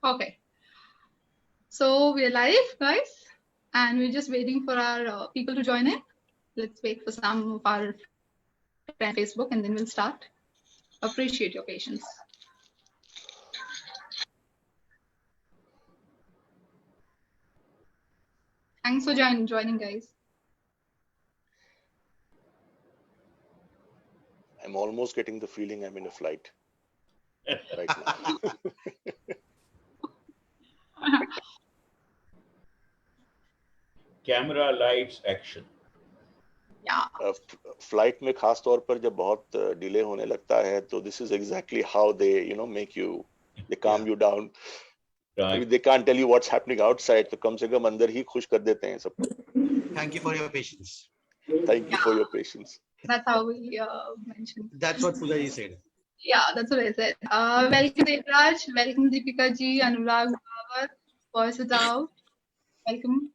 Okay. So we're live, guys, and we're just waiting for our people to join in. Let's wait for some of our friends on Facebook, and then we'll start. Appreciate your patience. Thanks for joining, guys. I'm almost getting the feeling I'm in a flight right now. Camera, lights, action. Yeah. Flight में खास तौर पर जब बहुत delay होने लगता है तो this is exactly how they make you, they calm you down. I mean, they can't tell you what's happening outside, तो कम से कम अंदर ही खुश कर देते हैं सबको. Thank you for your patience. Thank you for your patience. That's how we mentioned. That's what Pooja ji said. Yeah, that's what I said. Welcome Devraj, welcome Deepika ji, Anurag, Bhavar, voice it out. Welcome.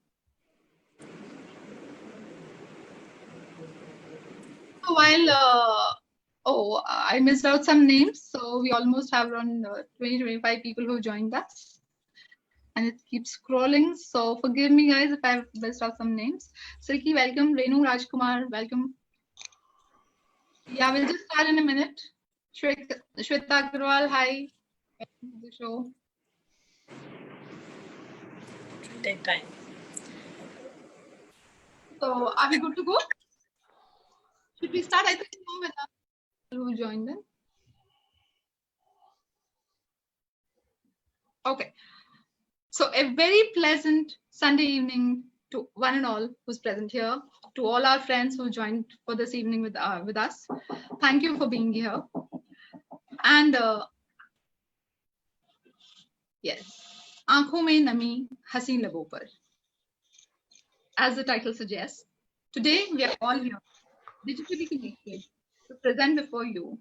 So while I missed out some names, so we almost have around 20-25 people who joined us, and it keeps scrolling. So forgive me, guys, if I've missed out some names. Sriki, welcome. Renu Rajkumar, welcome. Yeah, we'll just start in a minute. Shweta Agrawal, hi. Welcome to the show. Take time. So are we good to go? Should we start? I think we know with people who joined in. Okay. So a very pleasant Sunday evening to one and all who's present here, to all our friends who joined for this evening with us. Thank you for being here. And yes, Aankhon mein nami, hasi labo par. As the title suggests, today we are all here, digitally connected, to present before you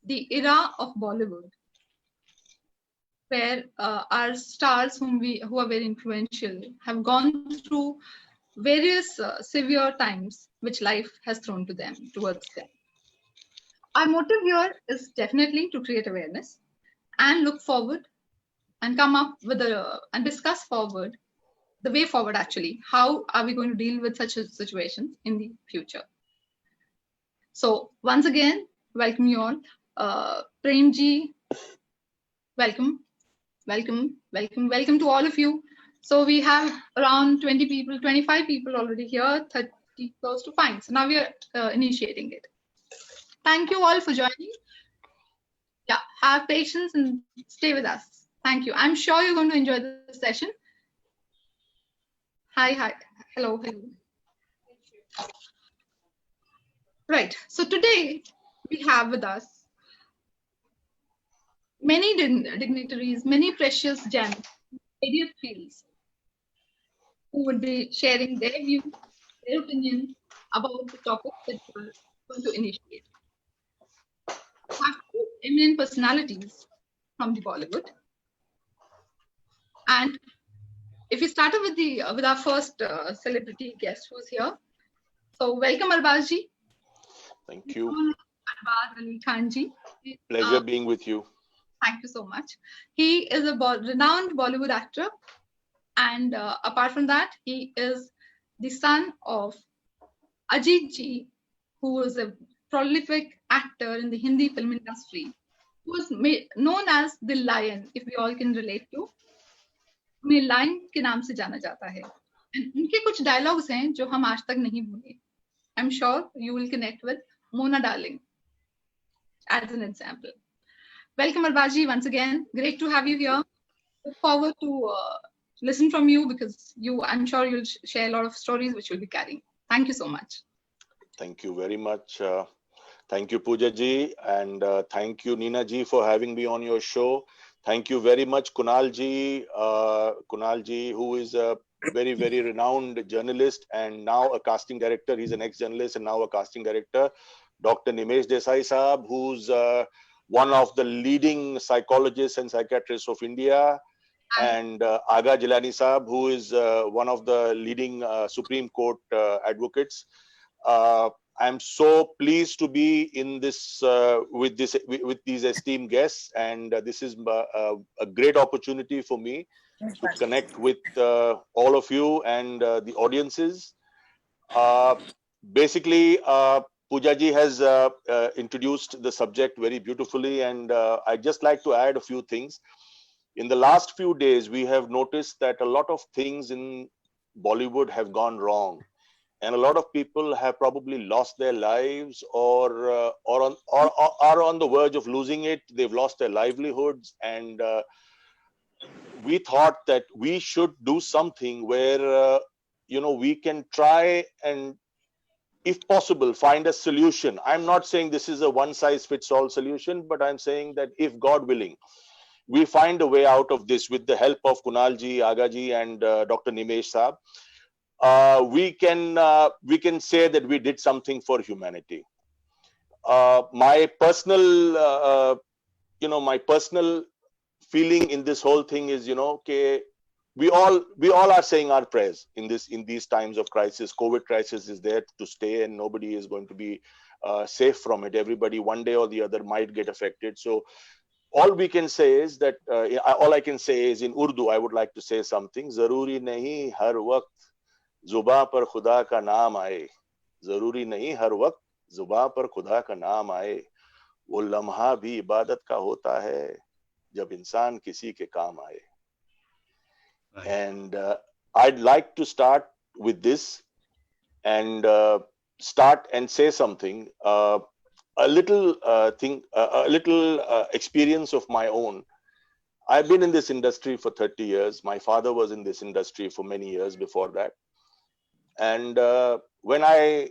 the era of Bollywood, where our stars who are very influential have gone through various severe times which life has thrown towards them. Our motive here is definitely to create awareness and look forward and come up with and discuss forward the way forward, actually. How are we going to deal with such situations in the future? So once again, welcome you all. Premji, welcome. Welcome to all of you. So we have around 20 people, 25 people already here, 30 close to fine. So now we are initiating it. Thank you all for joining. Yeah, have patience and stay with us. Thank you. I'm sure you're going to enjoy this session. Hi. Hello. Right. So today we have with us many dignitaries, many precious gems, various fields, who would be sharing their views, their opinions about the topics that we're going to initiate. We have two eminent personalities from the Bollywood. And if we start with our first celebrity guest who's here. So welcome Arbaz ji. Thank you. Arbaz Ali Khan ji. Pleasure being with you. Thank you so much. He is a renowned Bollywood actor. And apart from that, he is the son of Ajit ji, who was a prolific actor in the Hindi film industry, who was known as the Lion, if we all can relate to. उन्हें line के नाम से जाना जाता है. And उनके कुछ dialogues हैं जो हम आज तक नहीं भूले. I'm sure you will connect with Mona Darling as an example. Welcome Arbaz ji once again. Great to have you here. Look forward to listen from you because I'm sure you'll share a lot of stories which you'll be carrying. Thank you so much. Thank you very much. Thank you, Pooja ji, and thank you, Neena ji, for having me on your show. Thank you very much, Kunal ji, who is a very, very renowned journalist and now a casting director. He's an ex-journalist and now a casting director. Dr. Nimesh Desai Saab, who's one of the leading psychologists and psychiatrists of India. And Aga Jilani Saab, who is one of the leading Supreme Court advocates. I'm so pleased to be in this with these esteemed guests, and this is a great opportunity for me to connect with all of you and the audiences. Uh, Basically, Poojaji has introduced the subject very beautifully, and I'd just like to add a few things. In the last few days, we have noticed that a lot of things in Bollywood have gone wrong, and a lot of people have probably lost their lives or are on the verge of losing it. They've lost their livelihoods, and we thought that we should do something where we can try and, if possible, find a solution. I'm not saying this is a one size fits all solution, but I'm saying that if God willing, we find a way out of this with the help of Kunalji, Agaji, and Dr. Nimesh Saab. We can say that we did something for humanity. My personal feeling in this whole thing is, okay, we all are saying our prayers in these times of crisis. COVID crisis is there to stay, and nobody is going to be safe from it. Everybody, one day or the other, might get affected. So all we can say is that all I can say is in Urdu. I would like to say something. Zaruri nahi har waqt जुबां पर खुदा का नाम आए, जरूरी नहीं हर वक्त जुबां पर खुदा का नाम आए, वो लम्हा भी इबादत का होता है जब इंसान किसी के काम आए. And I'd like to start with this and start and say something, a little experience of my own. I've been in this industry for 30 years. My father was in this industry for many years before that. And when I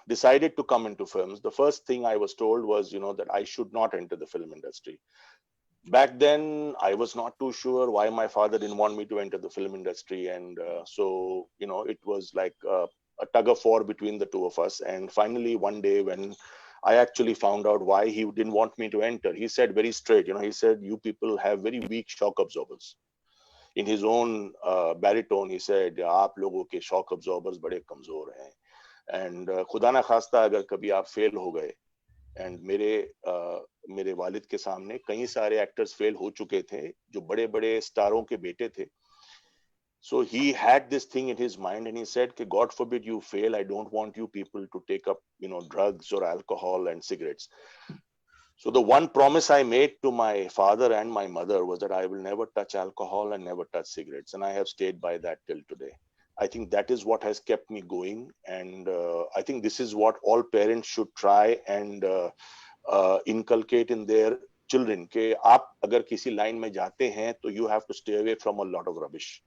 decided to come into films, the first thing I was told was, that I should not enter the film industry. Back then, I was not too sure why my father didn't want me to enter the film industry. And so, it was like a tug of war between the two of us. And finally, one day when I actually found out why he didn't want me to enter, he said very straight, he said, you people have very weak shock absorbers. In his own baritone, he said, "आप लोगों के shock absorbers बड़े कमजोर हैं." And खुदा ना खास्ता अगर कभी आप fail हो गए, and मेरे वालिद के सामने कई सारे actors fail हो चुके थे, जो बड़े बड़े स्टारों के बेटे थे. So he had this thing in his mind, and he said, "God forbid you fail. I don't want you people to take up, drugs or alcohol and cigarettes." So the one promise I made to my father and my mother was that I will never touch alcohol and never touch cigarettes. And I have stayed by that till today. I think that is what has kept me going. And I think this is what all parents should try and inculcate in their children. कि आप अगर किसी line में जाते हैं, तो you have to stay away from a lot of rubbish.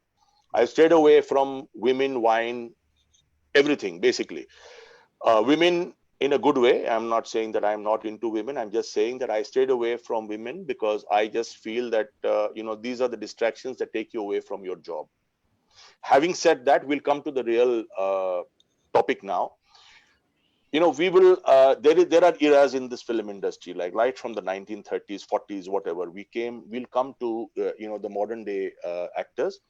I stayed away from women, wine, everything, basically. Women in a good way. I'm not saying that I'm not into women. I'm just saying that I stayed away from women because I just feel that, these are the distractions that take you away from your job. Having said that, we'll come to the real topic now. We will, there are eras in this film industry, like right from the 1930s, 40s, whatever. We'll come to, the modern day actors.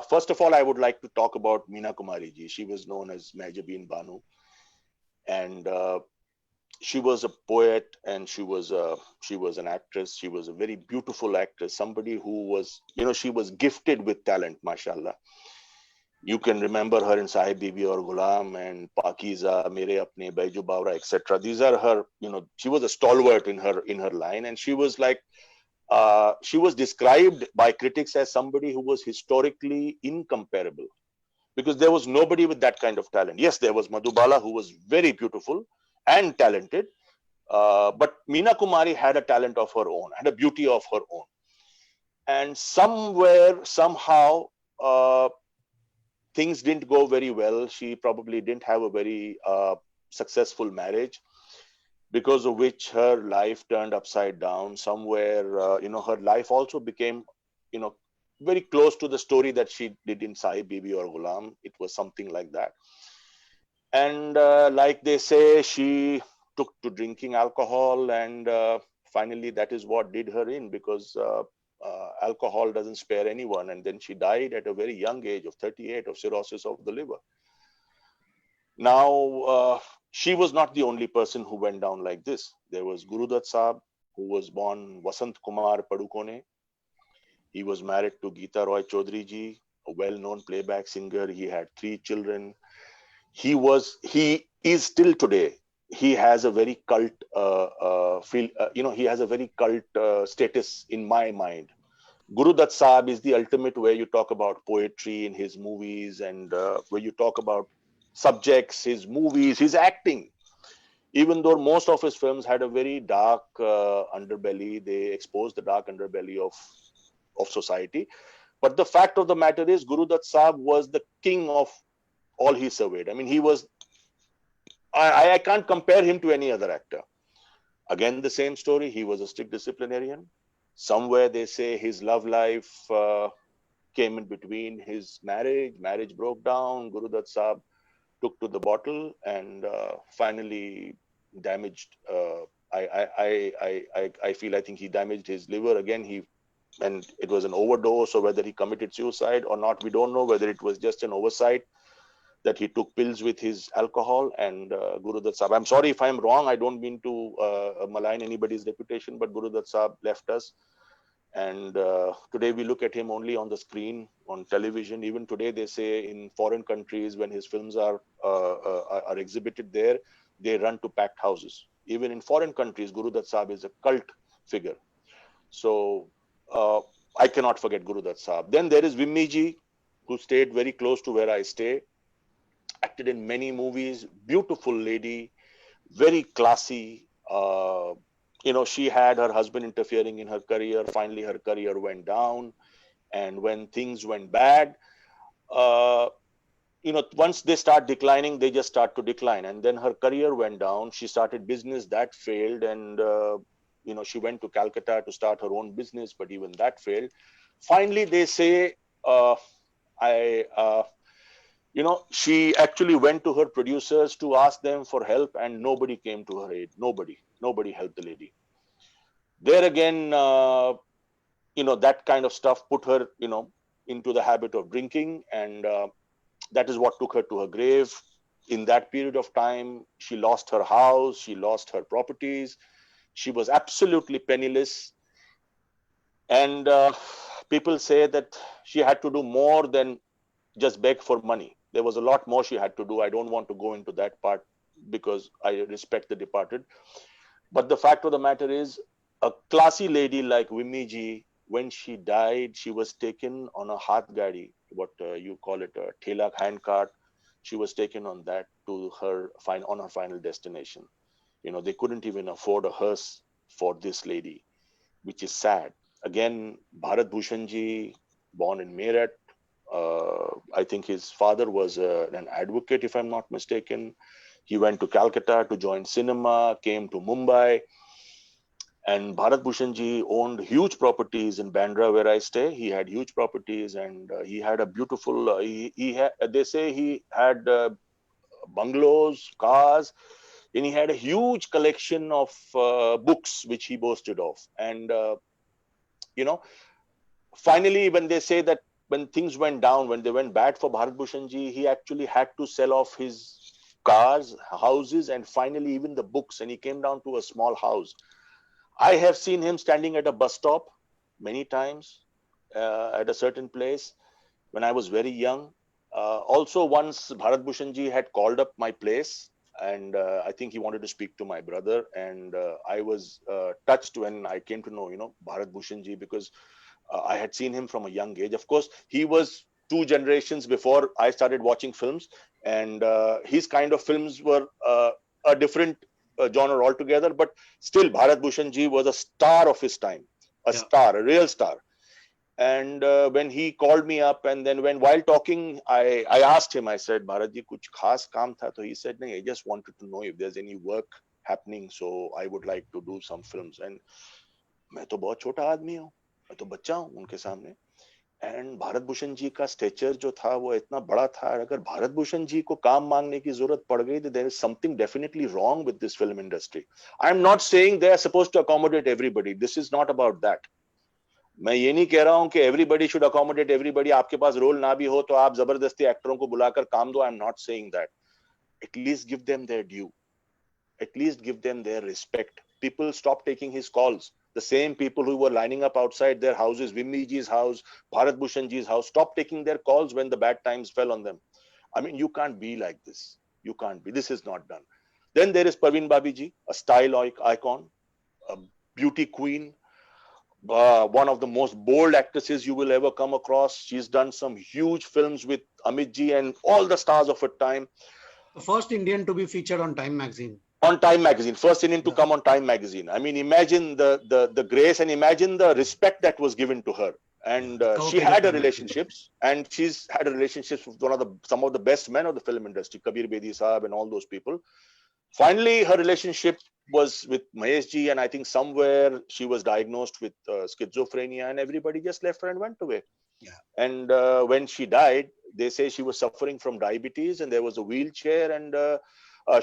First of all, I would like to talk about Meena Kumari ji. She was known as Mehjabeen Banu. And she was a poet, and she was an actress. She was a very beautiful actress, somebody who was, she was gifted with talent, mashallah. You can remember her in Sahib Bibi Aur Ghulam and Pakiza, Mere Apne, Baiju Bawra, etc. These are her, she was a stalwart in her line, and she was like, she was described by critics as somebody who was historically incomparable, because there was nobody with that kind of talent. Yes, there was Madhubala, who was very beautiful and talented, but Meena Kumari had a talent of her own, had a beauty of her own. And somehow, things didn't go very well. She probably didn't have a very successful marriage, because of which her life turned upside down. Somewhere, her life also became, very close to the story that she did in Sahib Bibi Aur Ghulam. It was something like that. And like they say, she took to drinking alcohol, and finally that is what did her in, because alcohol doesn't spare anyone. And then she died at a very young age of 38 of cirrhosis of the liver. Now, she was not the only person who went down like this. There was Gurudutt Saab, who was born Vasant Kumar Padukone. He was married to Geeta Roy Chaudhary ji, a well-known playback singer. He had 3 children. He is still today. He has a very cult he has a very cult status in my mind. Gurudutt Saab is the ultimate where you talk about poetry in his movies, and where you talk about subjects, his movies, his acting. Even though most of his films had a very dark underbelly, they exposed the dark underbelly of society. But the fact of the matter is, Gurudutt Saab was the king of all he surveyed. I mean, I can't compare him to any other actor. Again, the same story. He was a strict disciplinarian. Somewhere they say his love life came in between his marriage. Marriage broke down. Gurudutt Saab took to the bottle and finally damaged. I think he damaged his liver again. And it was an overdose, or whether he committed suicide or not, we don't know. Whether it was just an oversight that he took pills with his alcohol. And Gurudutt Saab, I'm sorry if I'm wrong. I don't mean to malign anybody's reputation, but Gurudutt Saab left us. And today we look at him only on the screen, on television. Even today, they say in foreign countries, when his films are exhibited there, they run to packed houses. Even in foreign countries, Gurudutt Saab is a cult figure. So I cannot forget Gurudutt Saab. Then there is Vimmi ji, who stayed very close to where I stay. Acted in many movies. Beautiful lady, very classy. She had her husband interfering in her career. Finally, her career went down. And when things went bad, once they start declining, they just start to decline. And then her career went down. She started business that failed. And, she went to Calcutta to start her own business, but even that failed. Finally, they say, she actually went to her producers to ask them for help, and nobody came to her aid. Nobody helped the lady. There again, that kind of stuff put her, into the habit of drinking, and that is what took her to her grave. In that period of time, she lost her house, she lost her properties. She was absolutely penniless. And people say that she had to do more than just beg for money. There was a lot more she had to do. I don't want to go into that part because I respect the departed. But the fact of the matter is, a classy lady like Vimmi ji, when she died, she was taken on a Hath Gadi, what you call it, a Thela handcart. She was taken on that to her final destination. They couldn't even afford a hearse for this lady, which is sad. Again, Bharat Bhushan ji, born in Meerut. I think his father was an advocate, if I'm not mistaken. He went to Calcutta to join cinema, came to Mumbai. And Bharat Bhushan ji owned huge properties in Bandra, where I stay. He had huge properties, and he had a beautiful, they say he had bungalows, cars, and he had a huge collection of books, which he boasted of. And, finally, when they say that when things went down, when they went bad for Bharat Bhushan ji, he actually had to sell off his cars, houses, and finally even the books. And he came down to a small house. I have seen him standing at a bus stop many times at a certain place when I was very young. Also, once Bharat Bhushan ji had called up my place, and I think he wanted to speak to my brother. And I was touched when I came to know, Bharat Bhushan ji, because I had seen him from a young age. Of course, he was 2 generations before I started watching films, and his kind of films were a different genre altogether. But still, Bharat Bhushan ji was a star of his time, star, a real star. And when he called me up, and then while talking, I asked him, I said, Bharat ji, kuch khas kaam tha? So he said, nahi, I just wanted to know if there's any work happening, so I would like to do some films. And मैं तो बहुत छोटा आदमी हूँ, मैं तो बच्चा हूँ उनके सामने. एंड भारत भूषण जी का स्टेचर जो था वो इतना बड़ा था. अगर भारत भूषण जी को काम मांगने की जरूरत पड़ गई, तो there is something definitely wrong with this film industry. I am not saying they are supposed to accommodate everybody. This is not about that. मैं ये नहीं कह रहा हूं कि एवरीबॉडी शुड अकोमोडेट एवरीबॉडी. आपके पास रोल ना भी हो तो आप जबरदस्ती एक्टरों को बुलाकर काम दो. आई am not saying that. at least give them their due. At least give them their respect. People stopped taking his calls. The same people who were lining up outside their houses, Vimmiji's house, Bharat Bhushanji's house, stopped taking their calls when the bad times fell on them. I mean, you can't be like this. You can't be. This is not done. Then there is Parveen Babiji, a style icon, a beauty queen, one of the most bold actresses you will ever come across. She's done some huge films with Amit ji and all the stars of her time. The first Indian to be featured on Time magazine. On Time magazine, first Indian to come on Time magazine. I mean, imagine the grace and imagine the respect that was given to her. And she had her relationships, and she's had a relationship with some of the best men of the film industry, Kabir Bedi Saab and all those people. Finally, her relationship was with Mahesh ji, and I think somewhere she was diagnosed with schizophrenia, and everybody just left her and went away. Yeah. And when she died, they say she was suffering from diabetes, and there was a wheelchair, and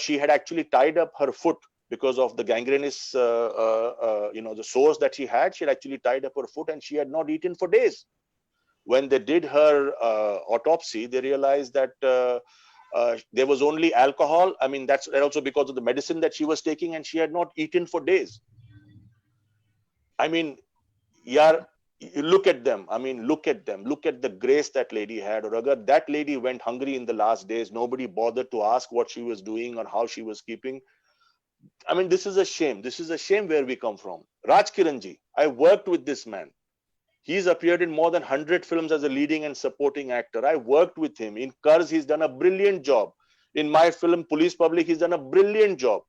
she had actually tied up her foot because of the gangrenous, the sores that she had. She had actually tied up her foot, and she had not eaten for days. When they did her autopsy, they realized that there was only alcohol. I mean, that's also because of the medicine that she was taking, and she had not eaten for days. I mean, you look at them. I mean, look at them. Look at the grace that lady had. Or agar that lady went hungry in the last days, nobody bothered to ask what she was doing or how she was keeping. I mean, this is a shame. This is a shame where we come from. Raj Kiran ji, I worked with this man. He's appeared in more than 100 films as a leading and supporting actor. I worked with him. In Karz, he's done a brilliant job. In my film, Police Public, he's done a brilliant job.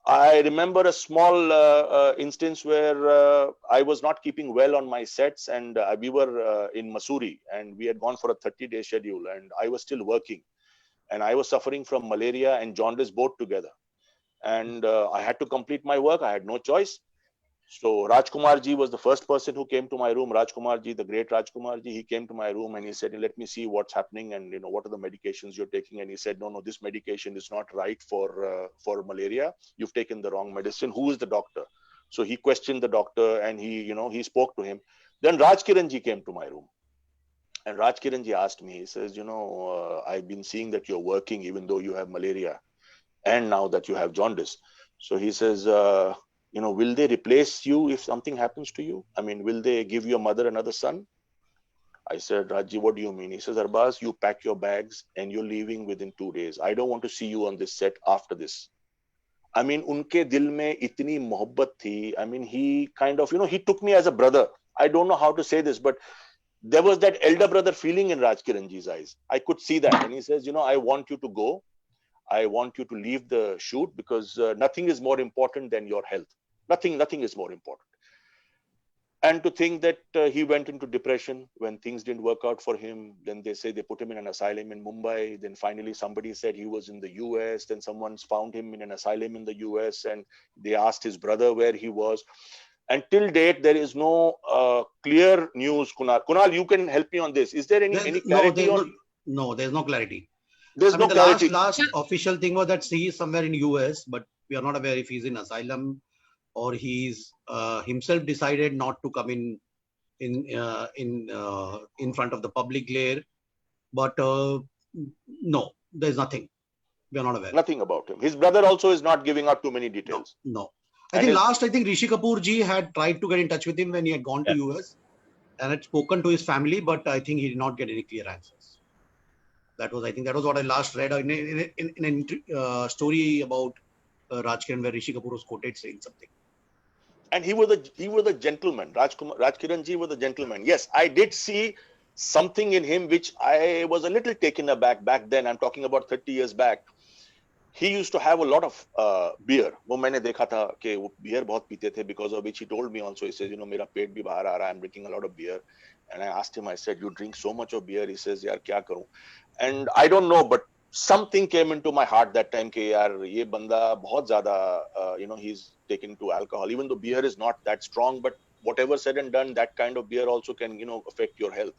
I remember a small instance where I was not keeping well on my sets, and we were in Mussoorie, and we had gone for a 30-day schedule, and I was still working. And I was suffering from malaria and jaundice both together. And I had to complete my work. I had no choice. So Rajkumar ji was the first person who came to my room. Rajkumar ji, the great Rajkumar ji, he came to my room and he said, let me see what's happening and what are the medications you're taking. And he said, no, this medication is not right for malaria. You've taken the wrong medicine. Who is the doctor? So he questioned the doctor and he spoke to him. Then Raj Kiran ji came to my room. And Raj Kiran ji asked me, he says, I've been seeing that you're working even though you have malaria and now that you have jaundice. So he says, will they replace you if something happens to you? I mean, will they give your mother another son? I said, Raji, what do you mean? He says, Arbaz, you pack your bags and you're leaving within 2 days. I don't want to see you on this set after this. I mean, unke dil mein itni mohabbat thi. I mean, he kind of, he took me as a brother. I don't know how to say this, but there was that elder brother feeling in Raj Kiran ji's eyes. I could see that. And he says, I want you to go. I want you to leave the shoot because nothing is more important than your health. Nothing is more important. And to think that he went into depression when things didn't work out for him. Then they say they put him in an asylum in Mumbai. Then finally somebody said he was in the US. Then someone's found him in an asylum in the US and they asked his brother where he was. And till date, there is no clear news. Kunal, you can help me on this. Is there any clarity on? No, there's no clarity. There's no clarity. Last official thing was that he is somewhere in US, but we are not aware if he's in asylum or he's himself decided not to come in front of the public glare. But no, there's nothing. We are not aware. Nothing about him. His brother also is not giving out too many details. No. I think Rishi Kapoor ji had tried to get in touch with him when he had gone to US and had spoken to his family, but I think he did not get any clear answers. That was what I last read in a story about Raj Kiran where Rishi Kapoor was quoted saying something. And he was a gentleman. Raj Kiran ji was a gentleman. Yes, I did see something in him which I was a little taken aback back then. I'm talking about 30 years back. He used to have a lot of beer. वो मैंने देखा था कि वो beer बहुत पीते थे, because of which he told me also. He says, मेरा पेट भी बाहर आ रहा है. I'm drinking a lot of beer. And I asked him, I said, you drink so much of beer? He says, यार क्या करूं? And I don't know, but something came into my heart that time कि यार ये बंदा बहुत ज़्यादा, he's taken to alcohol. Even though beer is not that strong, but whatever said and done, that kind of beer also can, affect your health.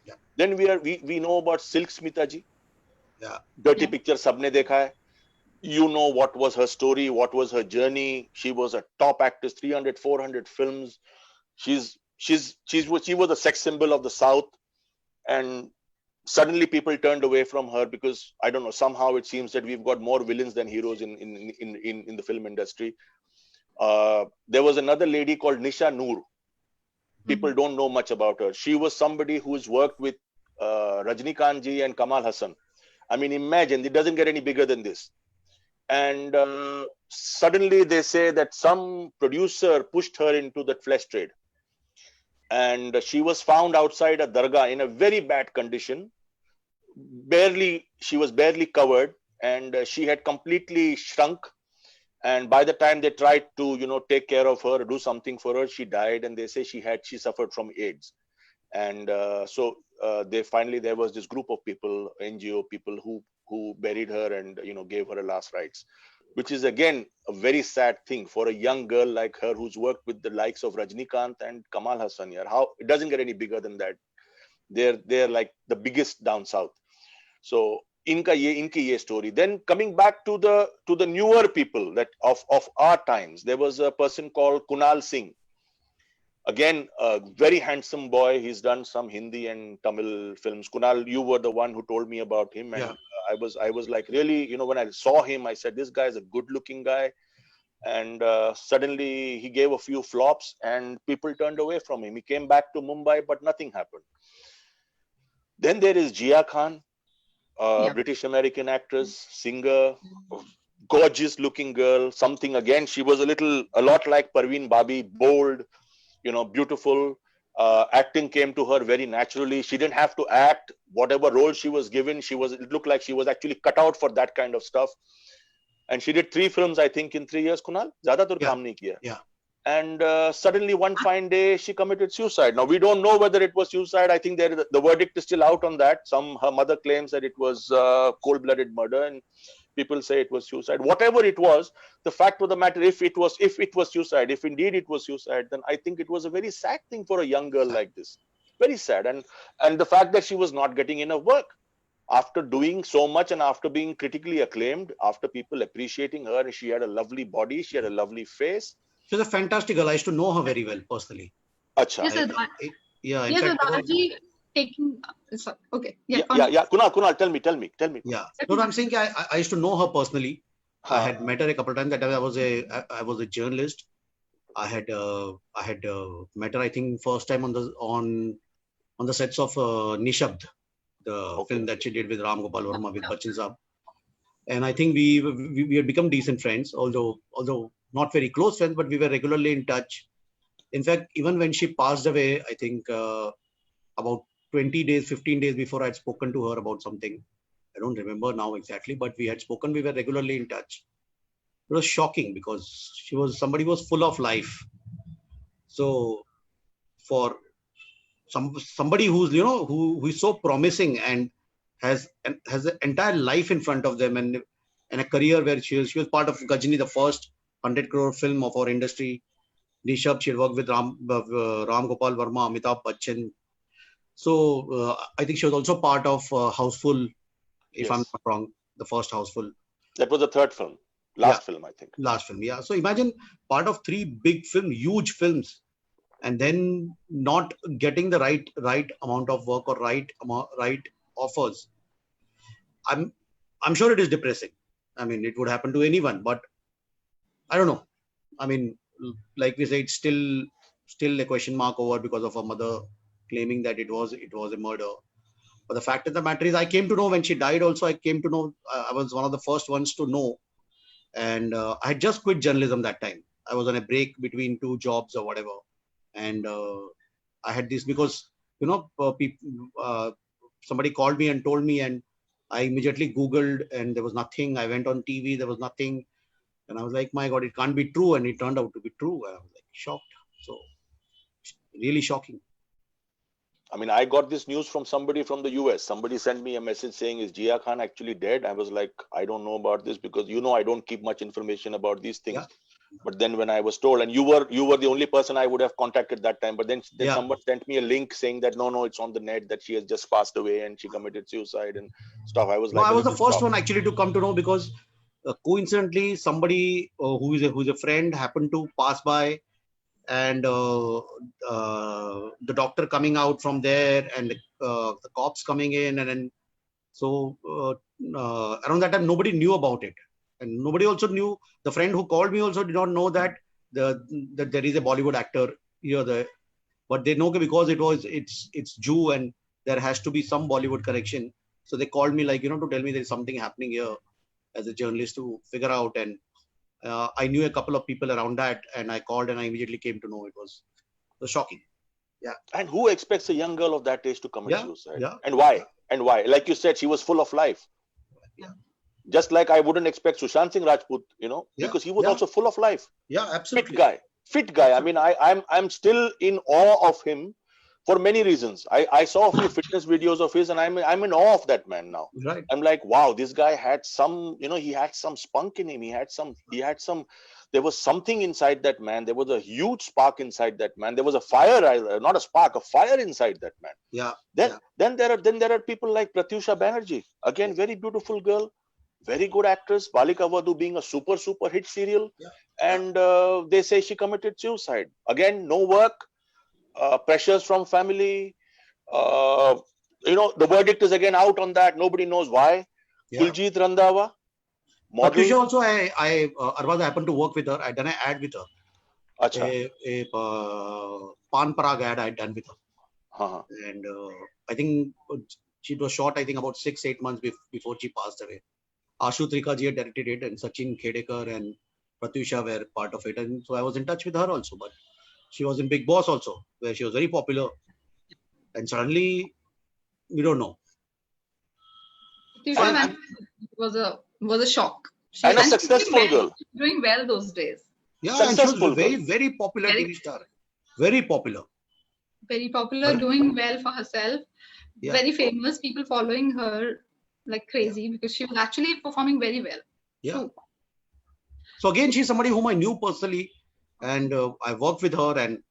Yeah. Then we know about Silk Smita ji. Yeah. Dirty Picture सबने देखा है. You know what was her story, what was her journey. She was a top actress, 300, 400 films. She was a sex symbol of the South. And suddenly people turned away from her because I don't know, somehow it seems that we've got more villains than heroes in the film industry. There was another lady called Nisha Noor. People don't know much about her. She was somebody who's worked with Rajnikant ji and Kamal Hassan. I mean, imagine, it doesn't get any bigger than this. And suddenly they say that some producer pushed her into that flesh trade. And she was found outside a dargah in a very bad condition. She was barely covered, and she had completely shrunk. And by the time they tried to, take care of her, do something for her, she died. And they say she suffered from AIDS. And so there was this group of people, NGO people, who buried her and gave her a last rites, which is again a very sad thing for a young girl like her who's worked with the likes of Rajnikant and Kamal Hassan. How it doesn't get any bigger than that. They're like the biggest down south. So inki ye story. Then coming back to the newer people that of our times, there was a person called Kunal Singh. Again, a very handsome boy. He's done some Hindi and Tamil films. Kunal, you were the one who told me about him, and I was like, really, when I saw him, I said, this guy is a good-looking guy. And suddenly he gave a few flops, and people turned away from him. He came back to Mumbai, but nothing happened. Then there is Jia Khan, British American actress, singer, gorgeous-looking girl. Something again, she was a lot like Parveen Babi, bold. Beautiful. Acting came to her very naturally. She didn't have to act. Whatever role she was given, it looked like she was actually cut out for that kind of stuff. And she did 3 films, I think, in 3 years, Kunal. Zyadatar kaam nahi kiya. Yeah. And suddenly one fine day, she committed suicide. Now, we don't know whether it was suicide. I think the verdict is still out on that. Her mother claims that it was cold-blooded murder, and people say it was suicide. Whatever it was, the fact of the matter, if it was suicide, if indeed it was suicide, then I think it was a very sad thing for a young girl like this. Very sad. And the fact that she was not getting enough work after doing so much and after being critically acclaimed, after people appreciating her, and she had a lovely body, she had a lovely face. She was a fantastic girl. I used to know her very well personally. Acha. Yes, sir. Raji taking. Okay. Yeah. Kunal, tell me. Yeah. No, I'm saying I used to know her personally. I had met her a couple of times. That time I was a journalist. I had met her, I think, first time on the sets of Nishabd, the film that she did with Ram Gopal Verma with Bachchan Saab. And I think we had become decent friends, although not very close friends, but we were regularly in touch. In fact, even when she passed away, I think about 20 days, 15 days before, I had spoken to her about something. I don't remember now exactly, but we had spoken. We were regularly in touch. It was shocking because somebody was full of life. So for somebody who's who is so promising and has an entire life in front of them and a career where she was part of Ghajini, the first 100 crore film of our industry. Nishabd, she had worked with Ram Gopal Verma, Amitabh Bachchan. So I think she was also part of Houseful, if I'm not wrong, the first Houseful. That was the third film. Last film, I think. Last film, yeah. So imagine part of 3 big films, huge films, and then not getting the right amount of work or right offers. I'm sure it is depressing. I mean, it would happen to anyone, but I don't know. I mean, like we say, it's still a question mark over because of her mother claiming that it was a murder. But the fact of the matter is, I came to know when she died. Also, I came to know. I was one of the first ones to know, and I had just quit journalism that time. I was on a break between 2 jobs or whatever, and I had this because somebody called me and told me, and I immediately Googled, and there was nothing. I went on TV, there was nothing. And I was like, my God, it can't be true. And it turned out to be true. I was like shocked. So really shocking. I mean, I got this news from somebody from the US. Somebody sent me a message saying, is Jia Khan actually dead? I was like, I don't know about this because, I don't keep much information about these things. Yeah. But then when I was told, and you were the only person I would have contacted that time. But then someone sent me a link saying that, no, it's on the net that she has just passed away and she committed suicide and stuff. I was like, I was the first one actually to come to know because coincidentally, somebody who's a friend happened to pass by and the doctor coming out from there, and the cops coming in, and then so around that time nobody knew about it, and nobody also knew. The friend who called me also did not know that that there is a Bollywood actor here there, but they know because it's Jew and there has to be some Bollywood connection. So they called me, like, to tell me there's something happening here as a journalist to figure out. And I knew a couple of people around that, and I called and I immediately came to know it was shocking. And who expects a young girl of that age to commit Yeah, suicide? yeah. And why? And why? Like you said, she was full of life. Yeah. Just like I wouldn't expect Sushant Singh Rajput, Yeah, because he was yeah. also full of life. Yeah, Fit absolutely. guy. I mean, I'm still in awe of him for many reasons. I saw a few fitness videos of his, and I'm in awe of that man now. Right. I'm like, wow, this guy had some, he had some spunk in him. There was something inside that man. There was a huge spark inside that man. There was a fire, not a spark, a fire inside that man. Yeah. Then there are people like Pratyusha Banerjee. Again, very beautiful girl, very good actress. Balika Vadhu being a super hit serial. Yeah. And they say she committed suicide. Again, no work, pressures from family. The verdict is again out on that. Nobody knows why. Yeah. Kuljit Randhawa, model. Pratyusha also, Arbaaz, I happened to work with her. I done an ad with her. Acha. A Pan Parag ad I done with her. Uh-huh. And I think she was shot, I think, about 6-8 months before she passed away. Ashu Trikha had directed it, and Sachin Khedekar and Pratyusha were part of it. And so I was in touch with her also. But she was in Big Boss also, where she was very popular. And suddenly, we don't know. Pratyusha was a shock. And a successful girl. Doing well those days. Yeah, and she was Successful very, girl. very popular Very- TV star. Very popular. Very popular, doing well for herself. Yeah. Very famous, people following her like crazy because she was actually performing very well. Yeah. too. So again, she's somebody whom I knew personally, and I worked with her, and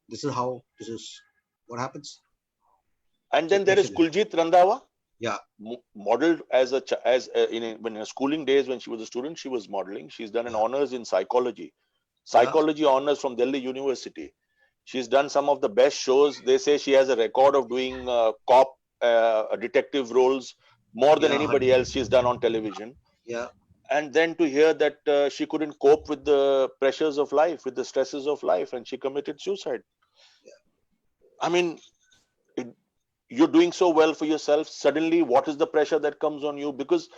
this is what happens. And then there is Kuljit Randhawa. Yeah. Modeled in her schooling days when she was a student, she was modeling. She's done an honors in psychology honors from Delhi University. She's done some of the best shows. They say she has a record of doing detective roles more than anybody else she's done on television. Yeah. And then to hear that she couldn't cope with the pressures of life, with the stresses of life, and she committed suicide. Yeah. I mean, you're doing so well for yourself. Suddenly, what is the pressure that comes on you? Because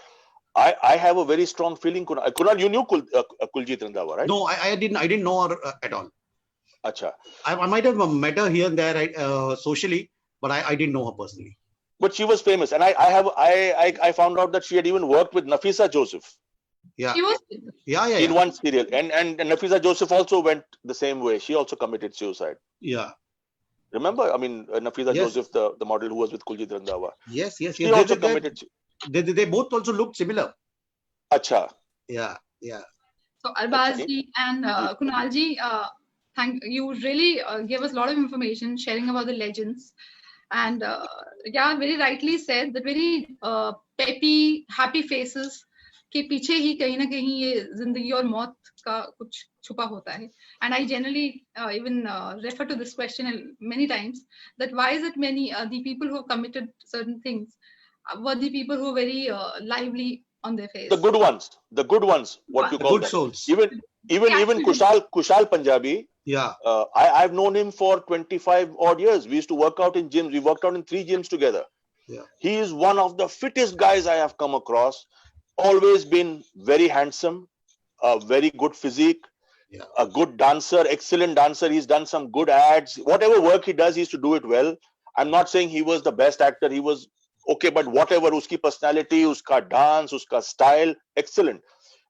I have a very strong feeling. Kunal, you knew Kuljit Randhawa, right? No, I didn't know her at all. Acha. I might have met her here and there socially, but I didn't know her personally. But she was famous, and I found out that she had even worked with Nafisa Joseph. Yeah. She was In one serial, and Nafisa Joseph also went the same way. She also committed suicide. Yeah. Remember, I mean, Nafisa Joseph, the model who was with Kuljit Randhawa. Yes. She also committed. They both also looked similar. Acha. Yeah. So Arbaaz ji and Kunal ji, thank you. Really gave us a lot of information, sharing about the legends, and very rightly said that very peppy, happy faces के पीछे ही कहीं ना कहीं ये जिंदगी और मौत का कुछ छुपा होता है. And I generally even refer to this question many times, that why is it many the people who have committed certain things were the people who were very lively on their face. The good ones, what you call Good that. souls. Even Kushal Punjabi. Yeah. I've known him for 25 odd years. We used to work out in gyms. We worked out in 3 gyms together. Yeah. He is one of the fittest guys I have come across. Always been very handsome, a very good physique, a good dancer, excellent dancer. He's done some good ads. Whatever work he does, he used to do it well. I'm not saying he was the best actor. He was okay, but whatever, uski personality, uska dance, uska style, excellent.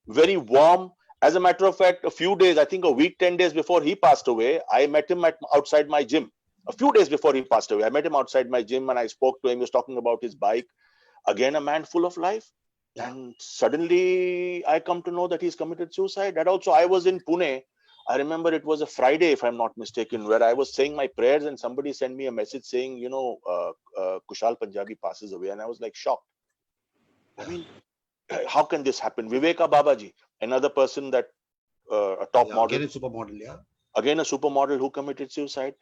Very warm. As a matter of fact, a few days, I think a week, 10 days before he passed away, I met him outside my gym. A few days before he passed away, I met him outside my gym and I spoke to him. He was talking about his bike. Again, a man full of life. And suddenly I come to know that he's committed suicide. That also, I was in Pune. I remember it was a Friday, if I'm not mistaken, where I was saying my prayers and somebody sent me a message saying, Kushal Punjabi passes away. And I was like shocked. I mean, how can this happen? Viveka Babaji, another person that a top model. Again, a supermodel, yeah. again a supermodel who committed suicide.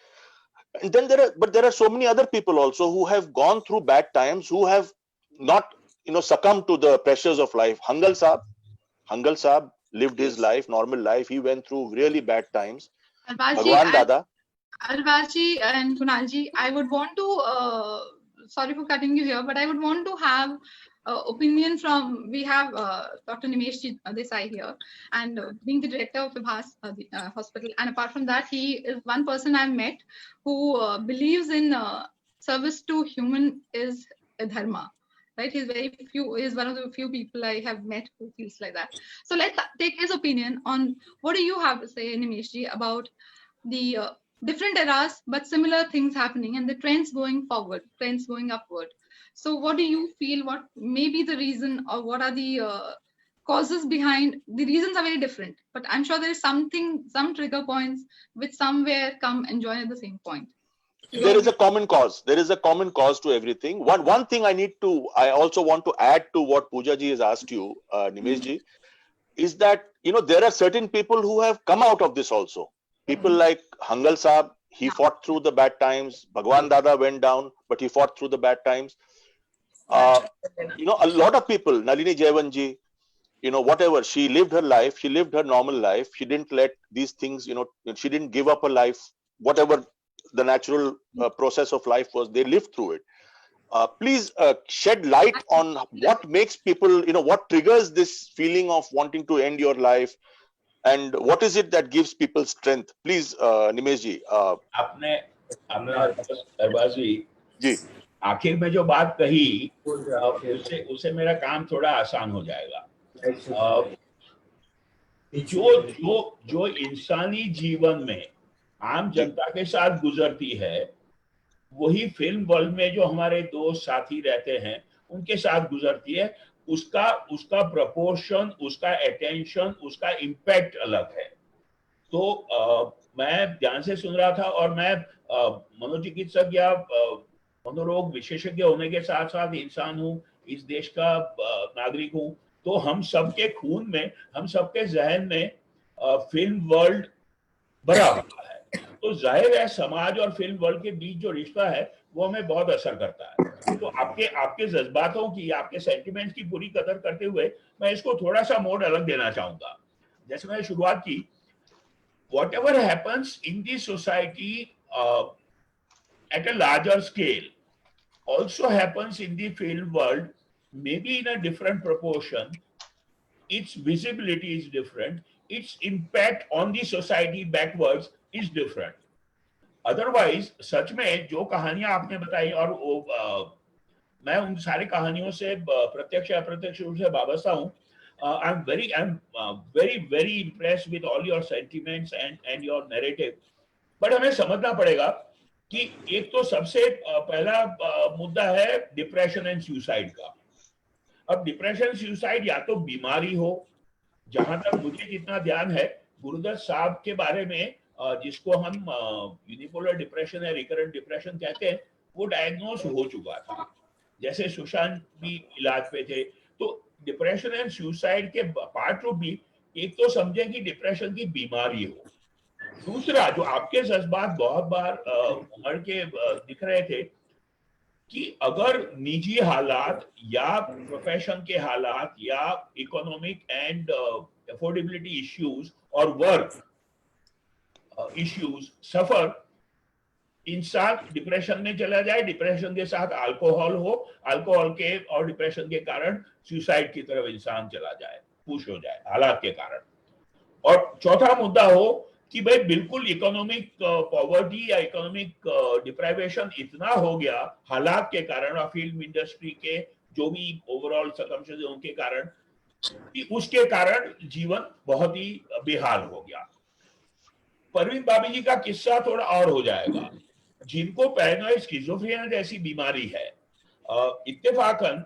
And then there are so many other people also who have gone through bad times, who have not, succumbed to the pressures of life. Hangal Saab lived his life, normal life. He went through really bad times. Bhagwan Dada. Arbaji and Kunalji, I would want to, sorry for cutting you here, but I would want to have opinion from, we have Dr. Nimesh Desai here, and being the director of Vibhas Hospital. And apart from that, he is one person I've met who believes in service to human is a dharma. Right, he's one of the few people I have met who feels like that. So let's take his opinion on what do you have to say, Nimeshji, about the different eras, but similar things happening and the trends going forward, trends going upward. So what do you feel, what may be the reason, or what are the causes behind? The reasons are very different, but I'm sure there is something, some trigger points which somewhere come and join at the same point. There is a common cause. There is a common cause to everything. One thing I also want to add to what Pooja ji has asked you, Nimesh ji, is that, there are certain people who have come out of this also. People like Hangal Saab, he fought through the bad times. Bhagwan Dada went down, but he fought through the bad times. A lot of people, Nalini Jaywanji, whatever, she lived her life, she lived her normal life. She didn't let these things, she didn't give up her life, whatever the natural process of life was, they lived through it. Please shed light on what makes people, what triggers this feeling of wanting to end your life, and what is it that gives people strength? Please, Nimesh ji. आपने अरबाज जी, आखिर में जो बात कही, उससे मेरा काम थोड़ा आसान हो जाएगा. जो इंसानी जीवन में आम जनता के साथ गुजरती है, वही फिल्म वर्ल्ड में जो हमारे दोस्त साथी रहते हैं उनके साथ गुजरती है. उसका प्रपोर्शन, उसका अटेंशन, उसका इम्पैक्ट अलग है. तो मैं ध्यान से सुन रहा था, और मैं मनोचिकित्सक या मनोरोग विशेषज्ञ होने के साथ साथ इंसान हूँ, इस देश का नागरिक हूँ. तो हम सबके खून में, हम सबके जहन में फिल्म वर्ल्ड भरा हुआ है. तो जाहिर है समाज और फिल्म वर्ल्ड के बीच जो रिश्ता है वो हमें बहुत असर करता है. तो आपके जज्बातों की, आपके सेंटिमेंट्स की पूरी कदर करते हुए मैं इसको थोड़ा सा मोड़ अलग देना चाहूंगा. जैसे मैंने शुरुआत की, whatever happens in the society at a larger scale also happens in the film world, maybe in a different proportion. Its visibility is different, its impact on the society backwards is different. Otherwise, सच में जो कहानियां आपने बताई, और मैं उन सारी कहानियों से प्रत्यक्ष या अप्रत्यक्ष रूप से वाबस्ता हूँ. I'm very impressed with all your sentiments and your narrative. But हमें समझना पड़ेगा कि एक तो सबसे पहला मुद्दा है डिप्रेशन एंड सुसाइड का. अब डिप्रेशन सुसाइड या तो बीमारी हो, जहां तक मुझे जितना ध्यान है, गुरुदत्त साहब के बारे में, जिसको हम यूनिपोलर डिप्रेशन या रिकरेंट डिप्रेशन कहते हैं, वो डायग्नोस हो चुका था. जैसे सुशांत भी इलाज पे थे. तो डिप्रेशन एंड सुसाइड के पार्ट टू भी, एक तो समझें कि डिप्रेशन की बीमारी हो. दूसरा, जो आपके जज्बात बहुत बार उमड़ के दिख रहे थे, कि अगर निजी हालात या प्रोफेशन के हालात या इकोनॉमिक एंड अफोर्डेबिलिटी इश्यूज और वर्क इश्यूज सफर, इंसान डिप्रेशन में चला जाए, डिप्रेशन के साथ अल्कोहल हो, अल्कोहल के और डिप्रेशन के कारण सुसाइड की तरफ इंसान चला जाए, पुश हो जाए हालात के कारण. और चौथा मुद्दा हो कि भाई बिल्कुल इकोनॉमिक पॉवर्टी या इकोनॉमिक डिप्राइवेशन इतना हो गया हालात के कारण, और फिल्म इंडस्ट्री के जो भी ओवरऑल सर्कमस्टेंसेस उनके कारण, कि उसके कारण जीवन बहुत ही बेहाल हो गया. परवीन बाबी जी का किस्सा थोड़ा और हो जाएगा, जिनको पैरानॉइड स्किज़ोफ्रेनिया जैसी बीमारी है. इत्तेफाकन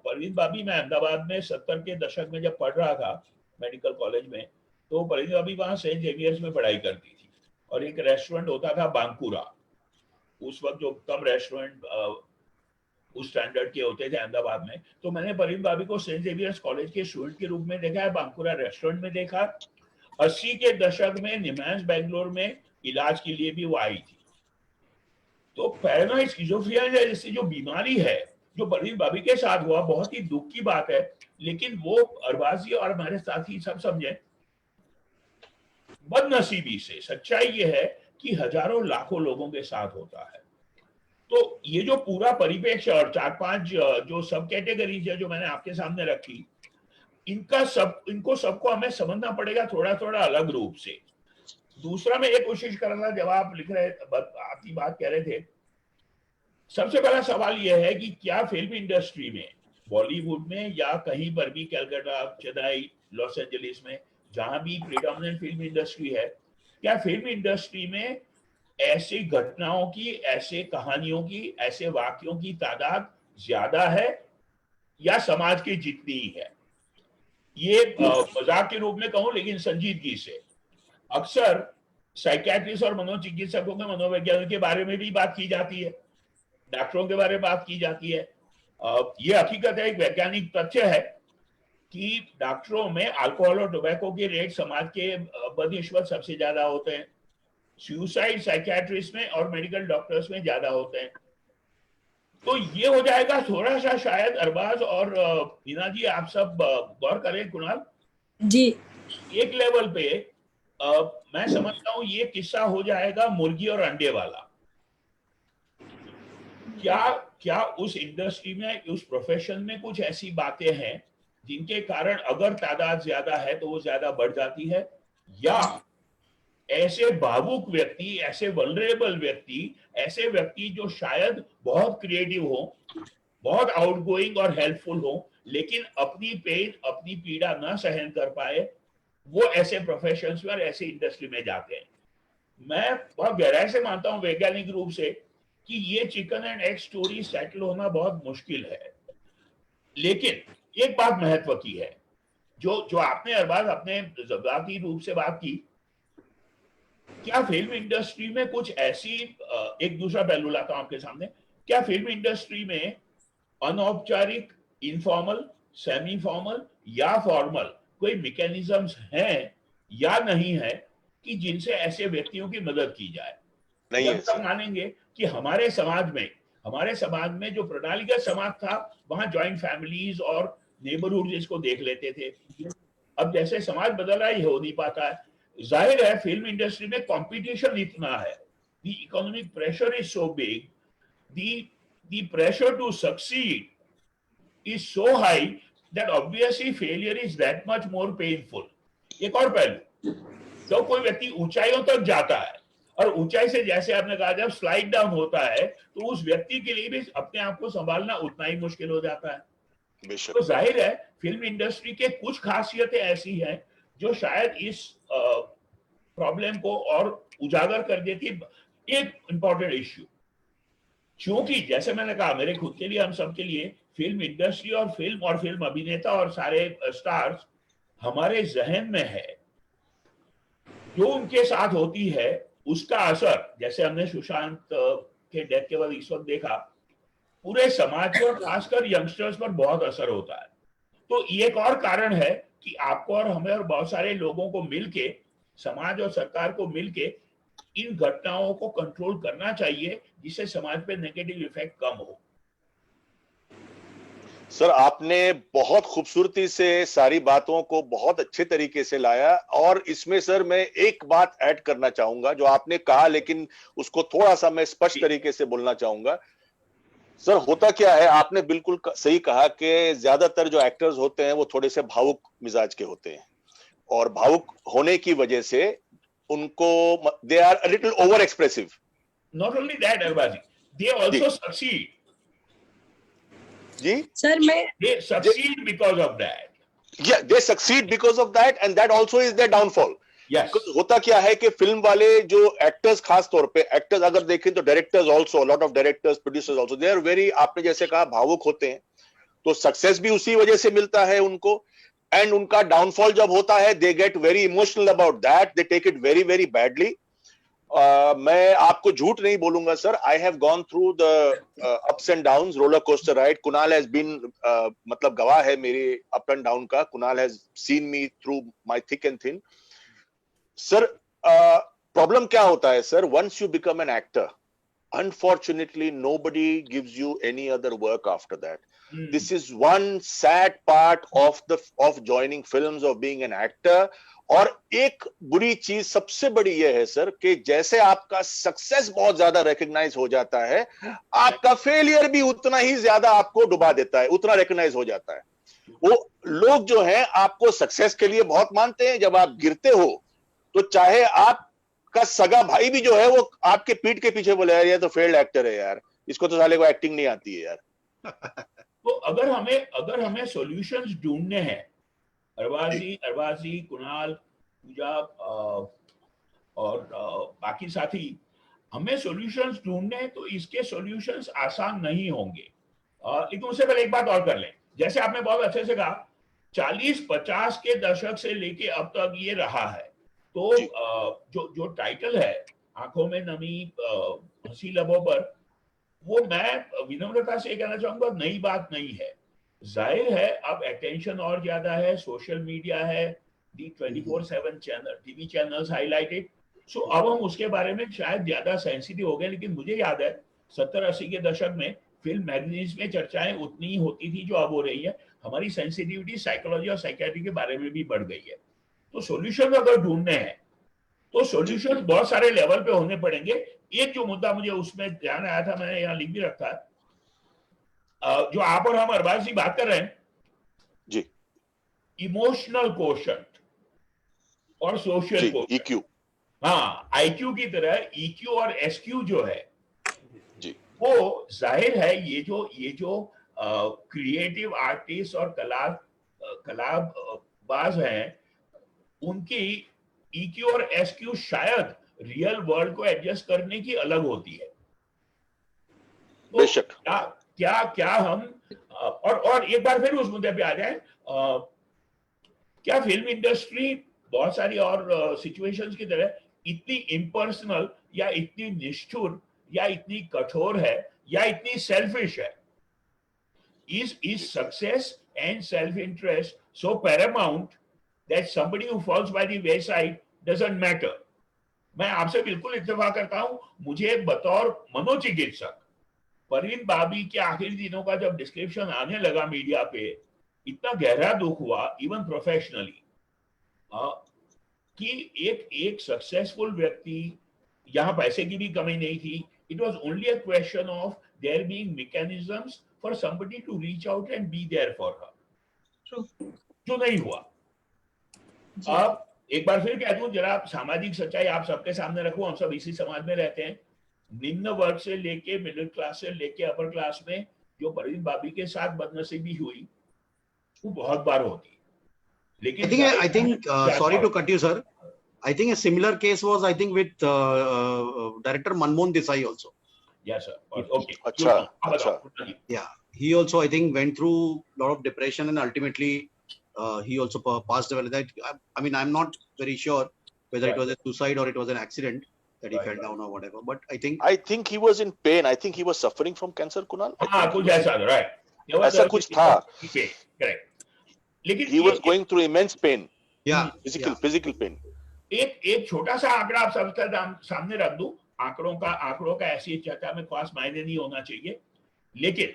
परवीन बाबी, मैं अहमदाबाद में 70 के दशक में जब पढ़ रहा था मेडिकल कॉलेज में, तो परवीन बाबी वहां सेंट जेवियर्स में पढ़ाई करती थी, और एक रेस्टोरेंट होता था बांकुरा. उस वक्त जो कम रेस्टोरेंट उस स्टैंडर्ड के होते थे अहमदाबाद में, तो मैंने परवीन बाबी को सेंट जेवियर्स कॉलेज के स्टूडेंट के रूप में देखा है, बांकुरा रेस्टोरेंट में देखा, 80 के दशक में निमैंस बेंगलोर में इलाज के लिए भी वो आई थी। तो पैरानॉइड स्किज़ोफ्रेनिया जैसी जो बीमारी है, जो परवीन भाभी के साथ हुआ, बहुत ही दुख की बात है, लेकिन वो अरबाजी और हमारे साथी सब समझे, बदनसीबी से सच्चाई ये है कि हजारों लाखों लोगों के साथ होता है। तो ये जो पूरा परिप्रेक्ष्य और 4-5 जो सब कैटेगरीज है जो मैंने आपके सामने रखी, इनको सबको हमें समझना पड़ेगा थोड़ा थोड़ा अलग रूप से। दूसरा मैं ये कोशिश कर रहा था, जब आप लिख रहे आपकी बात कह रहे थे, सबसे पहला सवाल यह है कि क्या फिल्म इंडस्ट्री में, बॉलीवुड में या कहीं पर भी, कलकत्ता, चेन्नई, लॉस एंजलिस में, जहां भी प्रीडोमिनेंट फिल्म इंडस्ट्री है, क्या फिल्म इंडस्ट्री में ऐसी घटनाओं की, ऐसे कहानियों की, ऐसे वाक्यों की तादाद ज्यादा है या समाज की जितनी ही है? ये मजाक के रूप में कहूं, लेकिन संजीदगी से अक्सर साइकियाट्रिस्ट और मनोचिकित्सकों के, मनोवैज्ञानिक के बारे में भी बात की जाती है, डॉक्टरों के बारे में बात की जाती है। ये हकीकत है, एक वैज्ञानिक तथ्य है कि डॉक्टरों में अल्कोहल और टोबैको के रेट समाज के बदनिस्बत सबसे ज्यादा होते हैं। सुसाइड साइकियाट्रिस्ट में और मेडिकल डॉक्टर्स में ज्यादा होते हैं। तो ये हो जाएगा थोड़ा सा, शायद अरबाज और नीना जी आप सब गौर करें, कुणाल जी, एक लेवल पे मैं समझता हूँ ये किस्सा हो जाएगा मुर्गी और अंडे वाला। क्या उस इंडस्ट्री में, उस प्रोफेशन में कुछ ऐसी बातें हैं जिनके कारण अगर तादाद ज्यादा है तो वो ज्यादा बढ़ जाती है, या ऐसे भावुक व्यक्ति, ऐसे वल्नरेबल व्यक्ति, ऐसे व्यक्ति जो शायद बहुत क्रिएटिव हो, बहुत आउटगोइंग और हेल्पफुल हो, लेकिन अपनी पेन, अपनी पीड़ा ना सहन कर पाए, वो ऐसे प्रोफेशंस में और ऐसे इंडस्ट्री में जाते हैं। मैं बहुत गहराई से मानता हूं वैज्ञानिक रूप से कि ये chicken and egg story settle होना बहुत मुश्किल है। लेकिन एक बात महत्व की है, जो आपने अरबाज अपने ज़बाती रूप से बात की, क्या फिल्म इंडस्ट्री में कुछ ऐसी, एक दूसरा पहलू लाता हूं आपके सामने, क्या फिल्म इंडस्ट्री में अनौपचारिक, इनफॉर्मल, सेमी फॉर्मल या फॉर्मल कोई मैकेनिज्म्स हैं या नहीं है कि जिनसे ऐसे व्यक्तियों की मदद की जाए? नहीं है जब तक मानेंगे कि हमारे समाज में जो प्रणालीगत समाज था, वहां जॉइंट फैमिलीज और नेबरहुड जिसको देख लेते थे। अब जैसे समाज बदल रहा है, ये हो नहीं पाता है। जाहिर है फिल्म इंडस्ट्री में कंपटीशन इतना है, the economic pressure is so big, the pressure to succeed is so high that obviously failure is that much more painful. एक और पहलू, जब कोई व्यक्ति ऊंचाइयों तक जाता है और ऊंचाई से, जैसे आपने कहा, जब स्लाइड डाउन होता है, तो उस व्यक्ति के लिए भी अपने आप को संभालना उतना ही मुश्किल हो जाता है। तो जाहिर है फिल्म इंडस्ट्री के कुछ खासियतें ऐसी हैं जो शायद इस प्रॉब्लम को और उजागर कर देती। एक इंपॉर्टेंट इश्यू, क्योंकि जैसे मैंने कहा, मेरे खुद के लिए, हम सब के लिए, फिल्म इंडस्ट्री और फिल्म अभिनेता और सारे स्टार्स हमारे जहन में है, जो उनके साथ होती है उसका असर, जैसे हमने सुशांत के डेथ के बाद इस वक्त देखा, पूरे समाज पर, खासकर यंगस्टर्स पर बहुत असर होता है। तो ये एक और कारण है कि आपको और हमें और बहुत सारे लोगों को मिलके, समाज और सरकार को मिलके इन घटनाओं को कंट्रोल करना चाहिए, जिससे समाज पे नेगेटिव इफेक्ट कम हो। सर, आपने बहुत खूबसूरती से सारी बातों को बहुत अच्छे तरीके से लाया, और इसमें सर मैं एक बात ऐड करना चाहूंगा जो आपने कहा, लेकिन उसको थोड़ा सा मैं स्पष्ट तरीके से बोलना चाहूंगा। सर, होता क्या है, आपने बिल्कुल सही कहा कि ज्यादातर जो एक्टर्स होते हैं वो थोड़े से भावुक मिजाज के होते हैं, और भावुक होने की वजह से उनको, they are a little over expressive. Not only that Arbaaz ji, they also succeed. जी sir, they succeed because of that. Yeah, they succeed because of that, and that also is their downfall. Yes. होता क्या है कि film वाले जो actors, खास तौर पे एक्टर्स अगर देखें तो directors also, lot of directors, producers also, they are very, आपने जैसे कहा, भावुक होते हैं, तो सक्सेस भी उसी वजह से मिलता है उनको, एंड उनका डाउनफॉल जब होता है, they get very emotional about that, they take it very very badly. मैं आपको झूठ नहीं बोलूंगा sir, I have gone through the ups and downs, roller coaster ride. Kunal has been, मतलब गवाह है मेरे अप एंड डाउन का। Kunal has seen me through my thick and thin. Sir problem क्या होता है sir, once you become an actor, unfortunately nobody gives you any other work after that. This is one sad part of joining films, of being an actor. और एक बुरी चीज सबसे बड़ी ये है सर कि जैसे आपका सक्सेस बहुत ज्यादा रिकॉग्नाइज हो जाता है, आपका फेलियर भी उतना ही ज्यादा आपको डुबा देता है, उतना रिकॉग्नाइज हो जाता है। वो लोग जो हैं आपको सक्सेस के लिए बहुत मानते हैं, जब आप गिरते हो तो चाहे आप का सगा भाई भी जो है वो आपके पीठ के पीछे बोले यार ये तो फेल्ड एक्टर है यार, इसको तो साले को एक्टिंग नहीं आती है यार। तो अगर हमें सॉल्यूशंस ढूंढने हैं, अरबाजी, कुणाल, पूजा और बाकी साथी, हमें सॉल्यूशंस ढूंढने हैं, तो इसके सॉल्यूशंस आसान नहीं होंगे। लेकिन उससे पहले एक बात और कर लें, जैसे आपने बहुत अच्छे से कहा 40-50 के दशक से लेके अब तक ये रहा है। तो जो टाइटल है आंखों में नमी हंसी लबों पर, वो मैं विनम्रता से कहना चाहूंगा नई बात नहीं है। जाहिर है अब अटेंशन और ज्यादा है, सोशल मीडिया है, दी 24/7 चैनल, टीवी चैनल्स हाईलाइटेड, सो अब हम उसके बारे में शायद ज्यादा सेंसिटिव हो गए। लेकिन मुझे याद है 70-80 के दशक में फिल्म मैगजीन्स में चर्चाएं उतनी ही होती थी जो अब हो रही है। हमारी सेंसिटिविटी साइकोलॉजी और साइकियाट्री के बारे में भी बढ़ गई है। तो सॉल्यूशन अगर ढूंढने हैं तो सॉल्यूशन बहुत सारे लेवल पे होने पड़ेंगे। एक जो मुद्दा मुझे उसमें ध्यान आया था, मैंने यहाँ लिख भी रखा है, जो आप और हम अरबाज जी बात कर रहे हैं जी, इमोशनल कोशंट और सोशल कोशंट, ईक्यू। हाँ, आईक्यू की तरह ईक्यू और एसक्यू जो है जी, वो जाहिर है ये जो क्रिएटिव आर्टिस्ट और कलाबाज हैं, उनकी EQ और SQ शायद रियल वर्ल्ड को एडजस्ट करने की अलग होती है। तो बेशक। क्या हम और एक बार फिर उस मुद्दे पे आ जाए, क्या फिल्म इंडस्ट्री बहुत सारी और सिचुएशंस की तरह इतनी इम्पर्सनल या इतनी निष्ठुर या इतनी कठोर है या इतनी सेल्फिश है? Is success and self-interest so paramount that somebody who falls by the wayside doesn't matter? मैं आपसे बिल्कुल इत्तेफाक करता हूं। मुझे बतौर मनोचिकित्सक परवीन बाबी के आखिरी दिनों का जब डिस्क्रिप्शन आने लगा मीडिया पे, इतना गहरा दुख हुआ इवन प्रोफेशनली, कि एक सक्सेसफुल व्यक्ति, यहाँ पैसे की भी कमी नहीं थी, it was only a question of there being mechanisms for somebody to reach out and be there for her, जो नहीं हुआ। अब एक बार फिर कह दूं, जरा सामाजिक सच्चाई आप सबके सामने रखूं, हम सब इसी समाज में रहते हैं। निम्न वर्ग से लेके मिडिल क्लास से लेके अपर क्लास में जो परवीन बाबी के साथ बदनसीबी हुई वो बहुत बार होती। लेकिन I think sorry to cut you, sir. I think a similar case was, I think, with director Manmohan Desai also. Yes, sir. Okay. अच्छा. Yeah, he also, I think, went through a lot of depression, and ultimately he also passed away. I mean, I'm not very sure whether it was a suicide or it was an accident that he fell down or whatever. But I think he was in pain. I think he was suffering from cancer, Kunal. हाँ, कुछ ऐसा, right? ऐसा कुछ था. Correct. लेकिन he was going through immense pain. Yeah, physical pain. एक छोटा सा आंकड़ा आप सबके सामने रख दूं। आंकड़ों का ऐसी चर्चा में खास मायने नहीं होना चाहिए, लेकिन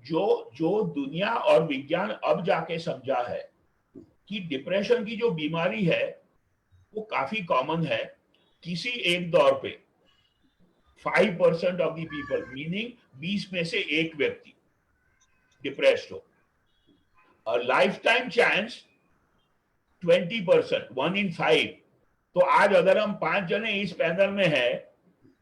जो दुनिया और विज्ञान अब जाके समझा है कि डिप्रेशन की जो बीमारी है वो काफी कॉमन है। किसी एक दौर पे 5% ऑफ द पीपल, मीनिंग 20 में से एक व्यक्ति डिप्रेस्ड हो। Life time chance 20%, 1 in 5। तो आज अगर हम 5 जने इस पैनल में हैं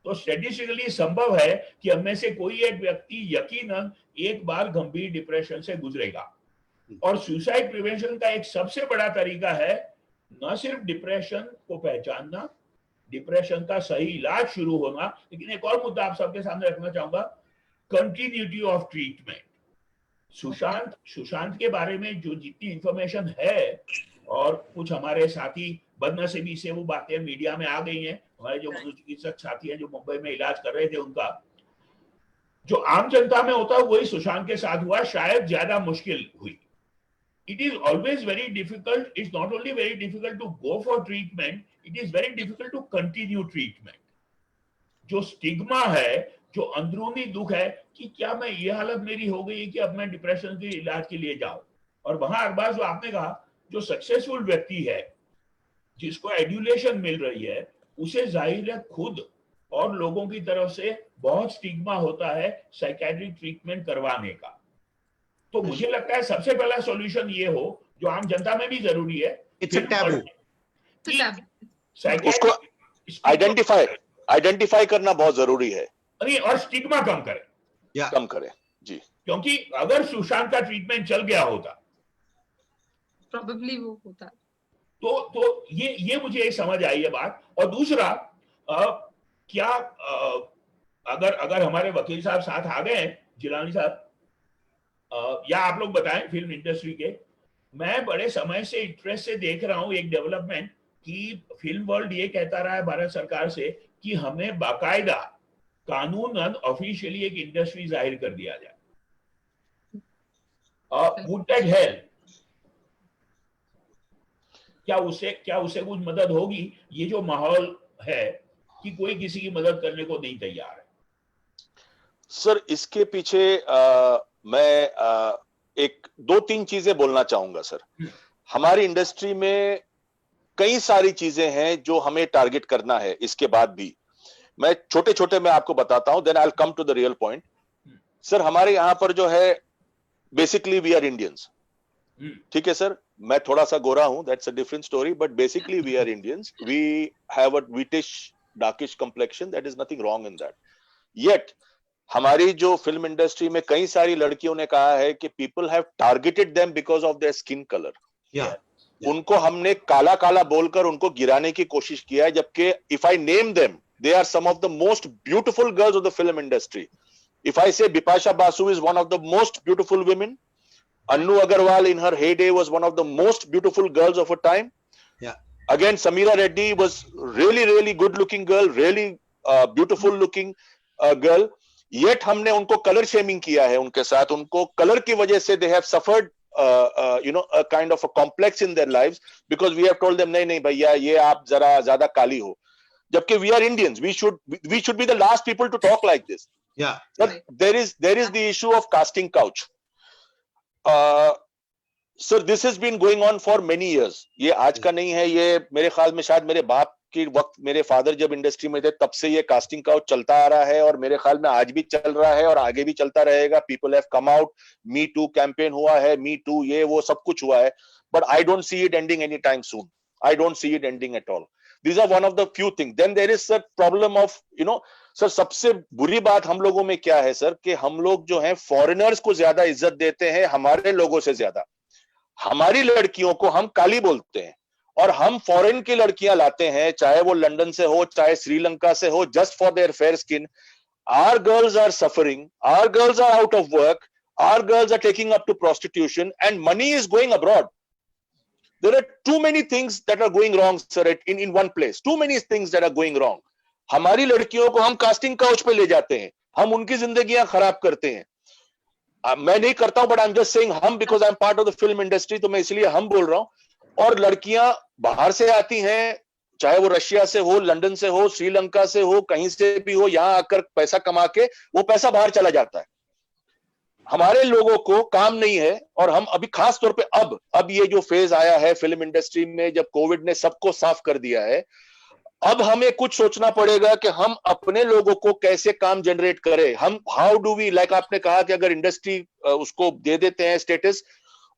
तो स्टैटिस्टिकली संभव है कि हम में से कोई एक व्यक्ति यकीनन एक बार गंभीर डिप्रेशन से गुजरेगा। और सुसाइड प्रिवेंशन का एक सबसे बड़ा तरीका है न सिर्फ डिप्रेशन को पहचानना, डिप्रेशन का सही इलाज शुरू होना, लेकिन एक और मुद्दा आप सबके सामने रखना चाहूंगा, कंटिन्यूटी ऑफ ट्रीटमेंट। सुशांत के बारे में जो जितनी इंफॉर्मेशन है, और कुछ हमारे साथी बदनसीबी से वो बातें मीडिया में आ गई हैं, हमारे जो मनोचिकित्सक साथी हैं जो मुंबई में इलाज कर रहे थे, उनका जो आम जनता में होता है वही सुशांत के साथ हुआ, शायद ज्यादा मुश्किल हुई। it is always very difficult. It's not only very difficult to go for treatment, it is very difficult to continue treatment. जो स्टिग्मा है, जो अंदरूनी दुख है कि क्या मैं ये हालत मेरी हो गई है कि अब मैं डिप्रेशन के इलाज के लिए जाऊं। और वहां अरबाज जो आपने कहा, जो सक्सेसफुल व्यक्ति है जिसको एड्यूलेशन मिल रही है, उसे जाहिर है खुद और लोगों की तरफ से बहुत स्टिग्मा होता है साइकेट्रिक ट्रीटमेंट करवाने का। तो मुझे लगता है सबसे पहला सॉल्यूशन ये हो, जो आम जनता में भी जरूरी है, उसको आइडेंटिफाई करना बहुत जरूरी है और स्टिग्मा कम करे, कम करे जी। क्योंकि अगर सुशांत का ट्रीटमेंट चल गया होता, प्रोबेबली वो होता, तो ये मुझे समझ आई है बात। और दूसरा, क्या अगर हमारे वकील साहब साथ आ गए, जिलानी साहब, या आप लोग बताएं फिल्म इंडस्ट्री के, मैं बड़े समय से इंटरेस्ट से देख रहा हूं एक डेवलपमेंट कि फिल्म वर्ल्ड ये कहता रहा है भारत सरकार से कि हमें बाकायदा कानूनन ऑफिशियली एक इंडस्ट्री जाहिर कर दिया जाए। Would that help? क्या उसे कुछ मदद होगी? ये जो माहौल है कि कोई किसी की मदद करने को नहीं तैयार है। सर, इसके पीछे मैं एक दो तीन चीजें बोलना चाहूंगा सर। हमारी इंडस्ट्री में कई सारी चीजें हैं जो हमें टारगेट करना है। इसके बाद भी मैं छोटे छोटे मैं आपको बताता हूं, then I will come to the real point. Sir, हमारे यहां पर जो है, बेसिकली वी आर इंडियंस, ठीक है सर। मैं थोड़ा सा गोरा हूं, that's a different story, but basically we are Indians. We have a wheatish darkish complexion, that is nothing wrong in that. Yet हमारी जो फिल्म इंडस्ट्री में कई सारी लड़कियों ने कहा है कि people have targeted them because of their skin colour. उनको हमने काला काला बोलकर उनको गिराने की कोशिश किया है, जबकि if I name them, they are some of the most beautiful girls of the film industry. If I say Bipasha Basu is one of the most beautiful women, Annu Agarwal in her heyday was one of the most beautiful girls of her time. Yeah. Again, Sameera Reddy was really, really good looking girl, really beautiful looking girl. Yet हमने उनको colour shaming किया है उनके साथ। उनको colour की वजह से they have suffered a kind of a complex in their lives because we have told them नहीं भैया, ये आप जरा ज्यादा काली हो। जबकि we are Indians, we should be the last people to talk like this. Yeah. But there is the issue of casting couch. Sir, this has been going on for many years. ये आज का नहीं है, ये मेरे ख्याल में शायद मेरे बाप के वक्त, मेरे फादर जब इंडस्ट्री में थे तब से ये कास्टिंग काउच चलता आ रहा है, और मेरे ख्याल में आज भी चल रहा है और आगे भी चलता रहेगा। People have come out, me too campaign हुआ है, मी टू ये वो सब कुछ हुआ है, but I don't see it ending any time soon. I don't see it ending at all. These are one of the few things. Then there is sir problem of, sir सबसे बुरी बात हम लोगों में क्या है सर, कि हम लोग जो हैं फॉरेनर्स को ज्यादा इज्जत देते हैं हमारे लोगों से ज्यादा। हमारी लड़कियों को हम काली बोलते हैं और हम फॉरेन की लड़कियां लाते हैं, चाहे वो लंदन से हो, चाहे श्रीलंका से हो, just for their fair skin. Our girls are suffering, our girls are out of work, our girls are taking up to prostitution, and money is going abroad. There are too many things that are going wrong, sir, in one place. Too many things that are going wrong. हमारी लड़कियों को हम casting couch पे ले जाते हैं, हम उनकी जिंदगियां खराब करते हैं। मैं नहीं करता हूं, but I am just saying hmm, because I am part of the film industry, तो मैं इसलिए हम बोल रहा हूं। और लड़कियां बाहर से आती हैं, चाहे वो रशिया से हो, लंदन से हो, श्रीलंका से हो, कहीं से भी हो, यहां आकर पैसा कमा के वो पैसा बाहर चला जाता है। हमारे लोगों को काम नहीं है, और हम अभी खास तौर पे अब ये जो फेज आया है फिल्म इंडस्ट्री में, जब कोविड ने सबको साफ कर दिया है, अब हमें कुछ सोचना पड़ेगा कि हम अपने लोगों को कैसे काम जनरेट करें। हम हाउ डू वी, लाइक आपने कहा कि अगर इंडस्ट्री उसको दे देते हैं स्टेटस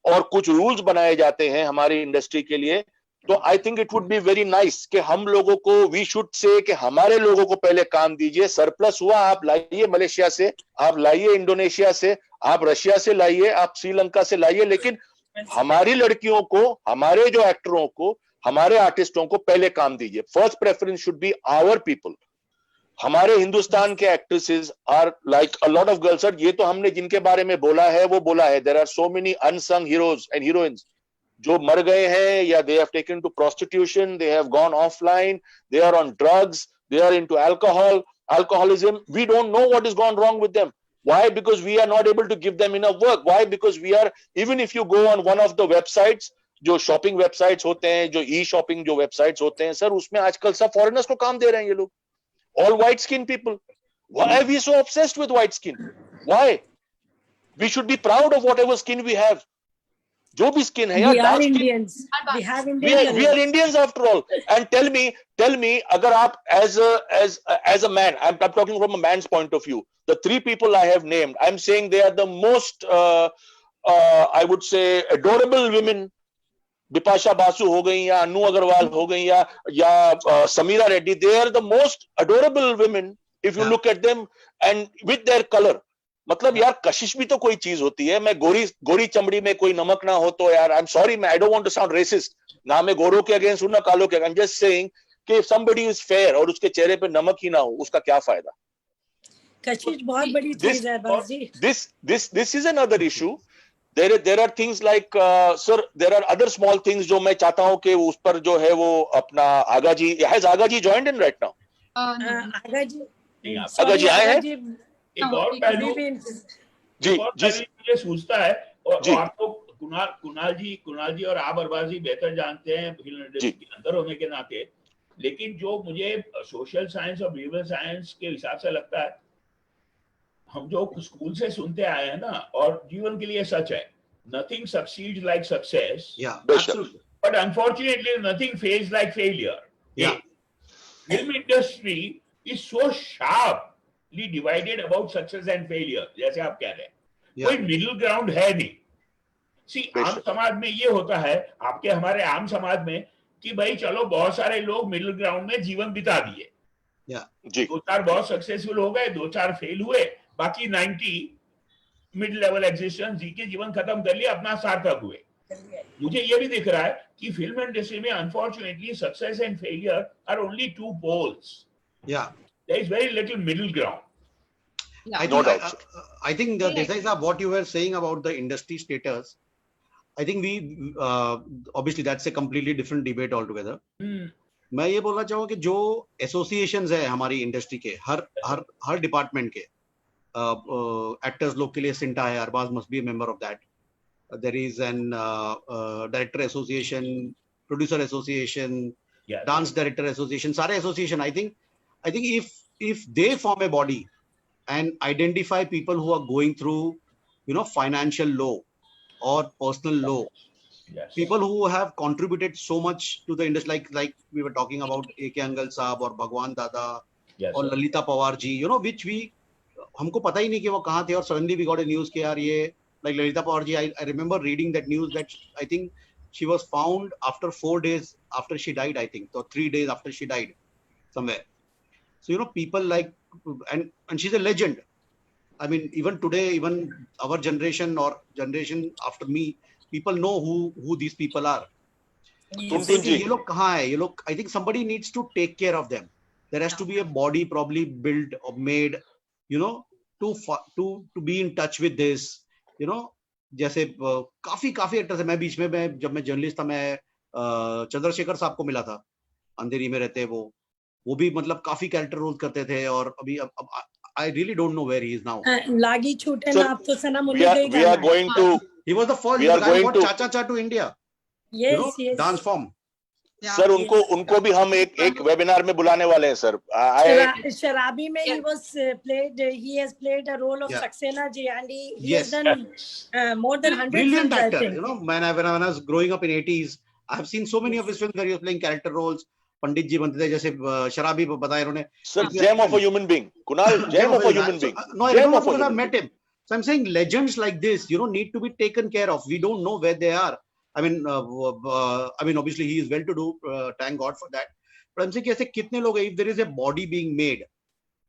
और कुछ रूल्स बनाए जाते हैं हमारी इंडस्ट्री के लिए, तो I think it would be very nice कि हम लोगों को, वी शुड से कि हमारे लोगों को पहले काम दीजिए। सरप्लस हुआ आप लाइए मलेशिया से, आप लाइए इंडोनेशिया से, आप रशिया से लाइए, आप श्रीलंका से लाइए, लेकिन हमारी लड़कियों को, हमारे जो एक्टरों को, हमारे आर्टिस्टों को पहले काम दीजिए। First preference should be our people. हमारे हिंदुस्तान के actresses are like a lot of girls, sir ये तो हमने जिनके बारे में बोला है वो बोला है, there are so many unsung heroes and heroines जो मर गए हैं, या they have taken to prostitution, they have gone offline, they are on drugs, they are into alcoholism, we don't know what is gone wrong with them. Why? Because we are not able to give them enough work. Why? Because we are, even if you go on one of the websites, जो shopping websites होते हैं, जो ई shopping जो websites होते हैं, sir उसमें आजकल सब फॉरेनर्स को काम दे रहे हैं ये लोग, all white skin people. Why are we so obsessed with white skin? Why? We should be proud of whatever skin we have. जो भी skin है यार, We are dark skin, Indians. We have we Indians. are Indians after all. And tell me, अगर आप as a man, I'm talking from a man's point of view, the three people I have named, I'm saying they are the most, I would say, adorable women. Bipasha Basu हो गई या अनु अग्रवाल हो गई या Sameera Reddy, they are the most adorable women if you look at them and with their color. मतलब यार कशिश भी तो कोई चीज होती है. मैं गोरी चमड़ी में कोई नमक ना हो तो यार, I'm sorry, I don't want to sound racist. ना मैं गोरों के अगेंस्ट हूं ना कालों के. I'm just saying कि if somebody is fair और उसके चेहरे पे नमक ही ना हो, उसका क्या फायदा? कशिश बहुत बड़ी चीज है बाजी. This is another issue. There are things like sir, there are other small things जो मैं चाहता हूँ कि उस पर जो है वो अपना आगा जी, has Agha ji joined in right now? आगा जी, आगा जी आए हैं? एक और पहलू जी मुझे सूझता है, और आप तो कुणाल जी और आप अरबाज जी बेहतर जानते हैं फिल्म इंडस्ट्री के अंदर होने के नाते, लेकिन जो मुझे सोशल साइंस और बिहेवियर साइंस के हिसाब से लगता है, हम जो स्कूल से सुनते आए हैं ना, और जीवन के लिए सच है, nothing succeeds like success, but unfortunately nothing fails like failure. Film industry is so sharply divided about success and failure, जैसे आप कह रहे हैं, कोई मिडिल ग्राउंड है नहीं. सी आम समाज में ये होता है, आपके हमारे आम समाज में, कि भाई चलो बहुत सारे लोग मिडिल ग्राउंड में जीवन बिता दिए, दो चार बहुत सक्सेसफुल हो गए, दो चार फेल हुए, बाकी 90 मिड लेवल एग्जिस्टेंस जी के जीवन खत्म कर लिया, अपना सार्थक हुए. मुझे ये भी दिख रहा है कि फिल्म इंडस्ट्री में unfortunately success and failure are only two poles. There is very little middle ground. I think that this is what you were saying about the industry status. I think we obviously that's a completely different debate altogether. मैं ये बोलना चाहूँगा कि जो associations है हमारी industry के, हर department के, एक्टर्स लोग के लिए सिंटा है, Arbaaz must be a member of that. There is an director association, producer association, dance director association, सारे association. I think if they form a body and identify people who are going through, financial low or personal low, people who have contributed so much to the industry, like we were talking about A.K. Angal Saab or Bhagwan Dada or Lalita Pawar ji, which हमको पता ही नहीं कि वो कहाँ थे, और suddenly we got a news कि यार ये, like Lalita Pawar ji, I remember reading that news that I think she was found after 4 days after she died, I think, or 3 days after she died somewhere. So people like, and she's a legend. I mean, even today, even our generation or generation after me, people know who these people are. ये लोग कहाँ है? ये लोग, I think somebody needs to take care of them. There has to be a body probably built or made, to be in touch with this. जैसे काफी actors है. मैं बीच में जब मैं जर्नलिस्ट था, मैं चंद्रशेखर साहब को मिला था, अंधेरी में रहते हैं वो भी मतलब काफी कैरेक्टर रोल करते थे, और अभी अब I really don't know where he is now. लागी छूटे ना आप तो सना मुझे गई. We are going to. He was the first guy who brought Cha-Cha to India. Yes. Dance form. Sir उनको भी हम एक वेबिनार में बुलाने वाले हैं सर. शराबी में he has played a role of Saxena ji, and he has done more than 100 brilliant films, actor. When I was growing up in 80s, I have seen so many of his films where he was playing character roles. पंडित जी बनते थे, जैसे शराबी बताया उन्होंने. Sir, gem of a human being. Kunal, gem of a human being. No, I don't know because I met him. So I'm saying legends like this, need to be taken care of. We don't know where they are. I mean, obviously he is well to do. Thank God for that. But I'm saying ऐसे कितने लोग हैं? If there is a body being made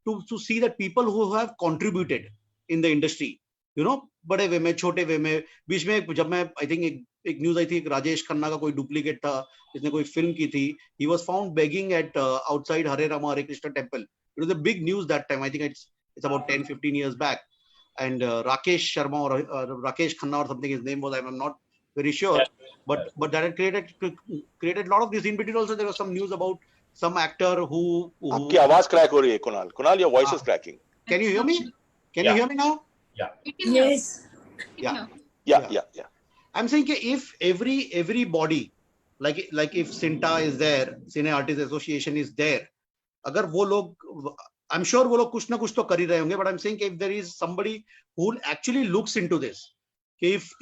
to see that people who have contributed in the industry, बड़े वे में, छोटे वे में, बीच में जब मैं I think एक न्यूज आई थी, एक राजेश खन्ना का कोई डुप्लीकेट था, जिसने कोई फिल्म की थी. He was found begging at outside Hare Rama Hare Krishna temple. It was a big news that time. I think it's about 10-15 years back. And Rakesh Sharma or Rakesh Khanna or something his name was, I'm not very sure, but that had created a lot of this. In between also there was some news about some actor who. आपकी आवाज crack हो रही है Kunal. Kunal, your voice is cracking. Can you hear me? Can you hear me now? We can hear. Yes. We can hear. Yeah. I'm saying कि if every body, like if Sinta is there, Cine Artists Association is there, अगर वो लोग, I'm sure वो लोग कुछ ना कुछ तो कर ही रहे होंगे, but I'm saying if there is somebody who actually looks into this, if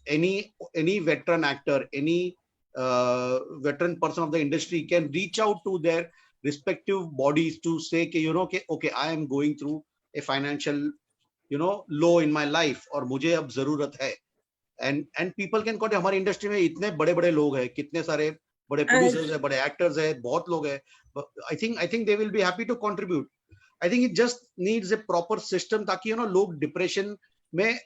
any veteran actor, any veteran person of the industry can reach out to their respective bodies to say कि okay, I am going through a financial low in my life और मुझे अब जरूरत है, and people can contact. हमारी industry में इतने बड़े बड़े लोग हैं, कितने सारे बड़े प्रोड्यूसर्स हैं, बड़े एक्टर्स हैं, बहुत लोग हैं. I think they will be happy to contribute. I think it just needs a proper system ताकि लोग डिप्रेशन में,